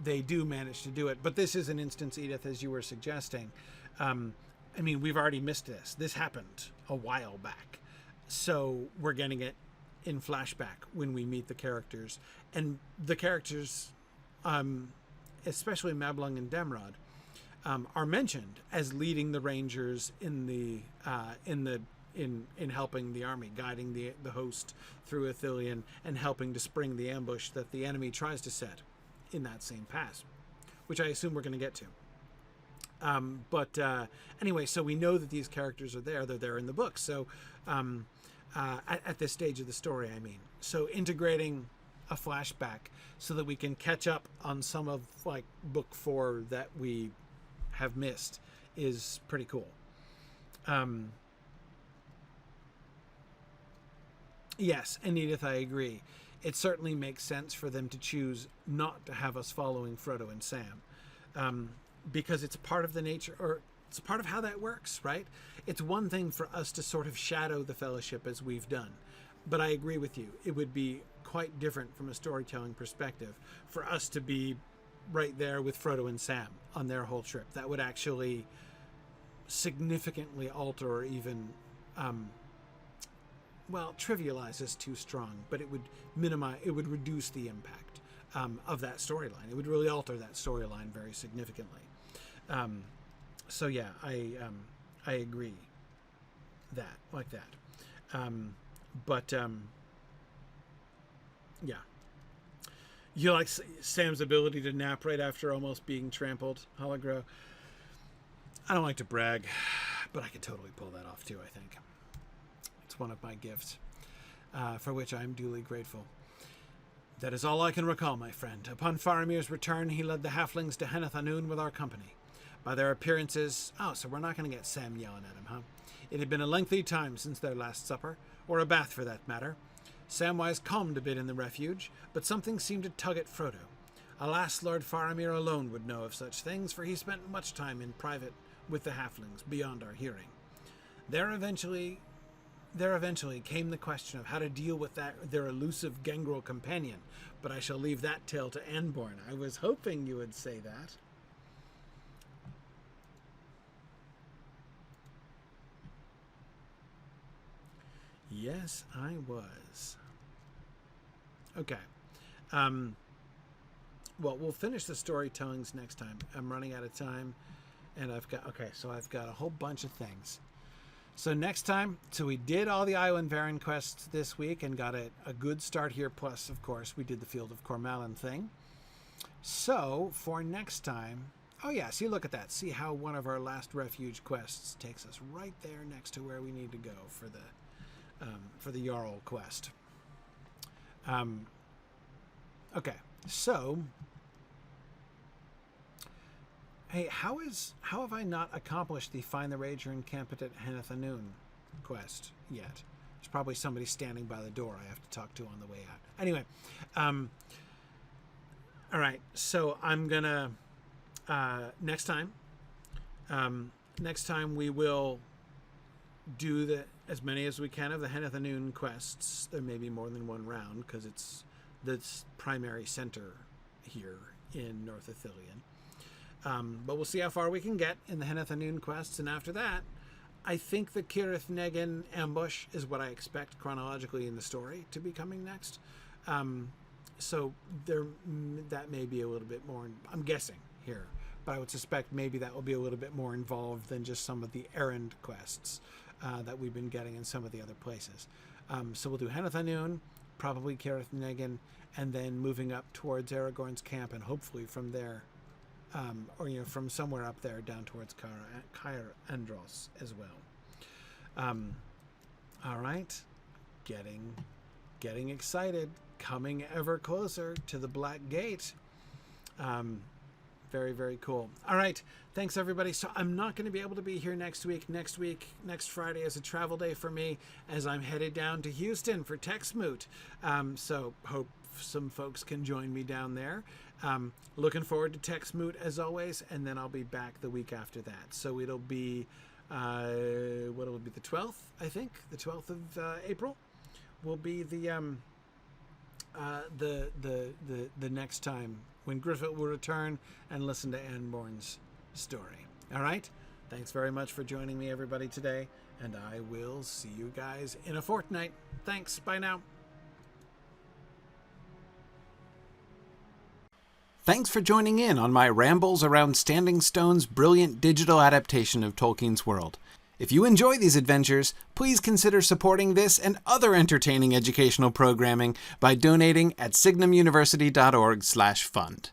they do manage to do it. But this is an instance, Edith, as you were suggesting. I mean, we've already missed this. This happened a while back. So we're getting it in flashback when we meet the characters. And the characters, especially Mablung and Demrod, are mentioned as leading the Rangers in helping the army, guiding the host through Ithilien, and helping to spring the ambush that the enemy tries to set in that same pass, which I assume we're going to get to. Anyway, so we know that these characters are there. They're there in the book. So at this stage of the story, I mean. So integrating a flashback so that we can catch up on some of like book 4 that we have missed is pretty cool. Yes, and Edith, I agree. It certainly makes sense for them to choose not to have us following Frodo and Sam. Because it's part of the nature, or it's part of how that works, right? It's one thing for us to sort of shadow the Fellowship as we've done. But I agree with you. It would be quite different from a storytelling perspective for us to be right there with Frodo and Sam on their whole trip. That would actually significantly alter or even, trivialize is too strong, but it would reduce the impact of that storyline. It would really alter that storyline very significantly. So yeah, I agree like that. Yeah. You like Sam's ability to nap right after almost being trampled, Hologro? I don't like to brag, but I could totally pull that off too, I think. It's one of my gifts, for which I am duly grateful. That is all I can recall, my friend. Upon Faramir's return, he led the halflings to Henneth Annûn with our company. By their appearances... Oh, so we're not going to get Sam yelling at him, huh? It had been a lengthy time since their last supper, or a bath for that matter. Samwise calmed a bit in the refuge, but something seemed to tug at Frodo. Alas, Lord Faramir alone would know of such things, for he spent much time in private with the halflings beyond our hearing. There eventually came the question of how to deal with their elusive gangrel companion, but I shall leave that tale to Anborn. I was hoping you would say that. Yes, I was. Okay. Well, we'll finish the storytellings next time. I'm running out of time, and I've got a whole bunch of things. So next time, we did all the Aelin Veren quests this week and got a good start here. Plus, of course, we did the Field of Cormallen thing. So for next time, oh yeah, see, look at that. See how one of our last refuge quests takes us right there next to where we need to go for the Jarl quest. Okay, so hey, how have I not accomplished the Find the Rager and Camp at Henneth Annûn quest yet? There's probably somebody standing by the door I have to talk to on the way out. Anyway, all right, so I'm gonna next time we will do as many as we can of the Henneth Annûn quests. There may be more than one round because it's the primary center here in North Ithilien. But we'll see how far we can get in the Henneth Annûn quests, and after that, I think the Cirith Negin ambush is what I expect chronologically in the story to be coming next. So that may be a little bit more, I'm guessing here, but I would suspect maybe that will be a little bit more involved than just some of the errand quests that we've been getting in some of the other places. So we'll do Henneth Annûn, probably Cirith Negin, and then moving up towards Aragorn's camp, and hopefully from there, from somewhere up there down towards Caer Andros as well. All right, getting excited, coming ever closer to the Black Gate. Very, very cool. All right, thanks everybody. So I'm not going to be able to be here next week. Next Friday is a travel day for me as I'm headed down to Houston for TechSmoot. So hope some folks can join me down there. Looking forward to TechSmoot as always, and then I'll be back the week after that. So it'll be the 12th, I think. The 12th of April will be the next time when Gryfflet will return and listen to Anborn's story. All right? Thanks very much for joining me, everybody, today, and I will see you guys in a fortnight. Thanks. Bye now. Thanks for joining in on my rambles around Standing Stone's brilliant digital adaptation of Tolkien's world. If you enjoy these adventures, please consider supporting this and other entertaining educational programming by donating at signumuniversity.org/fund.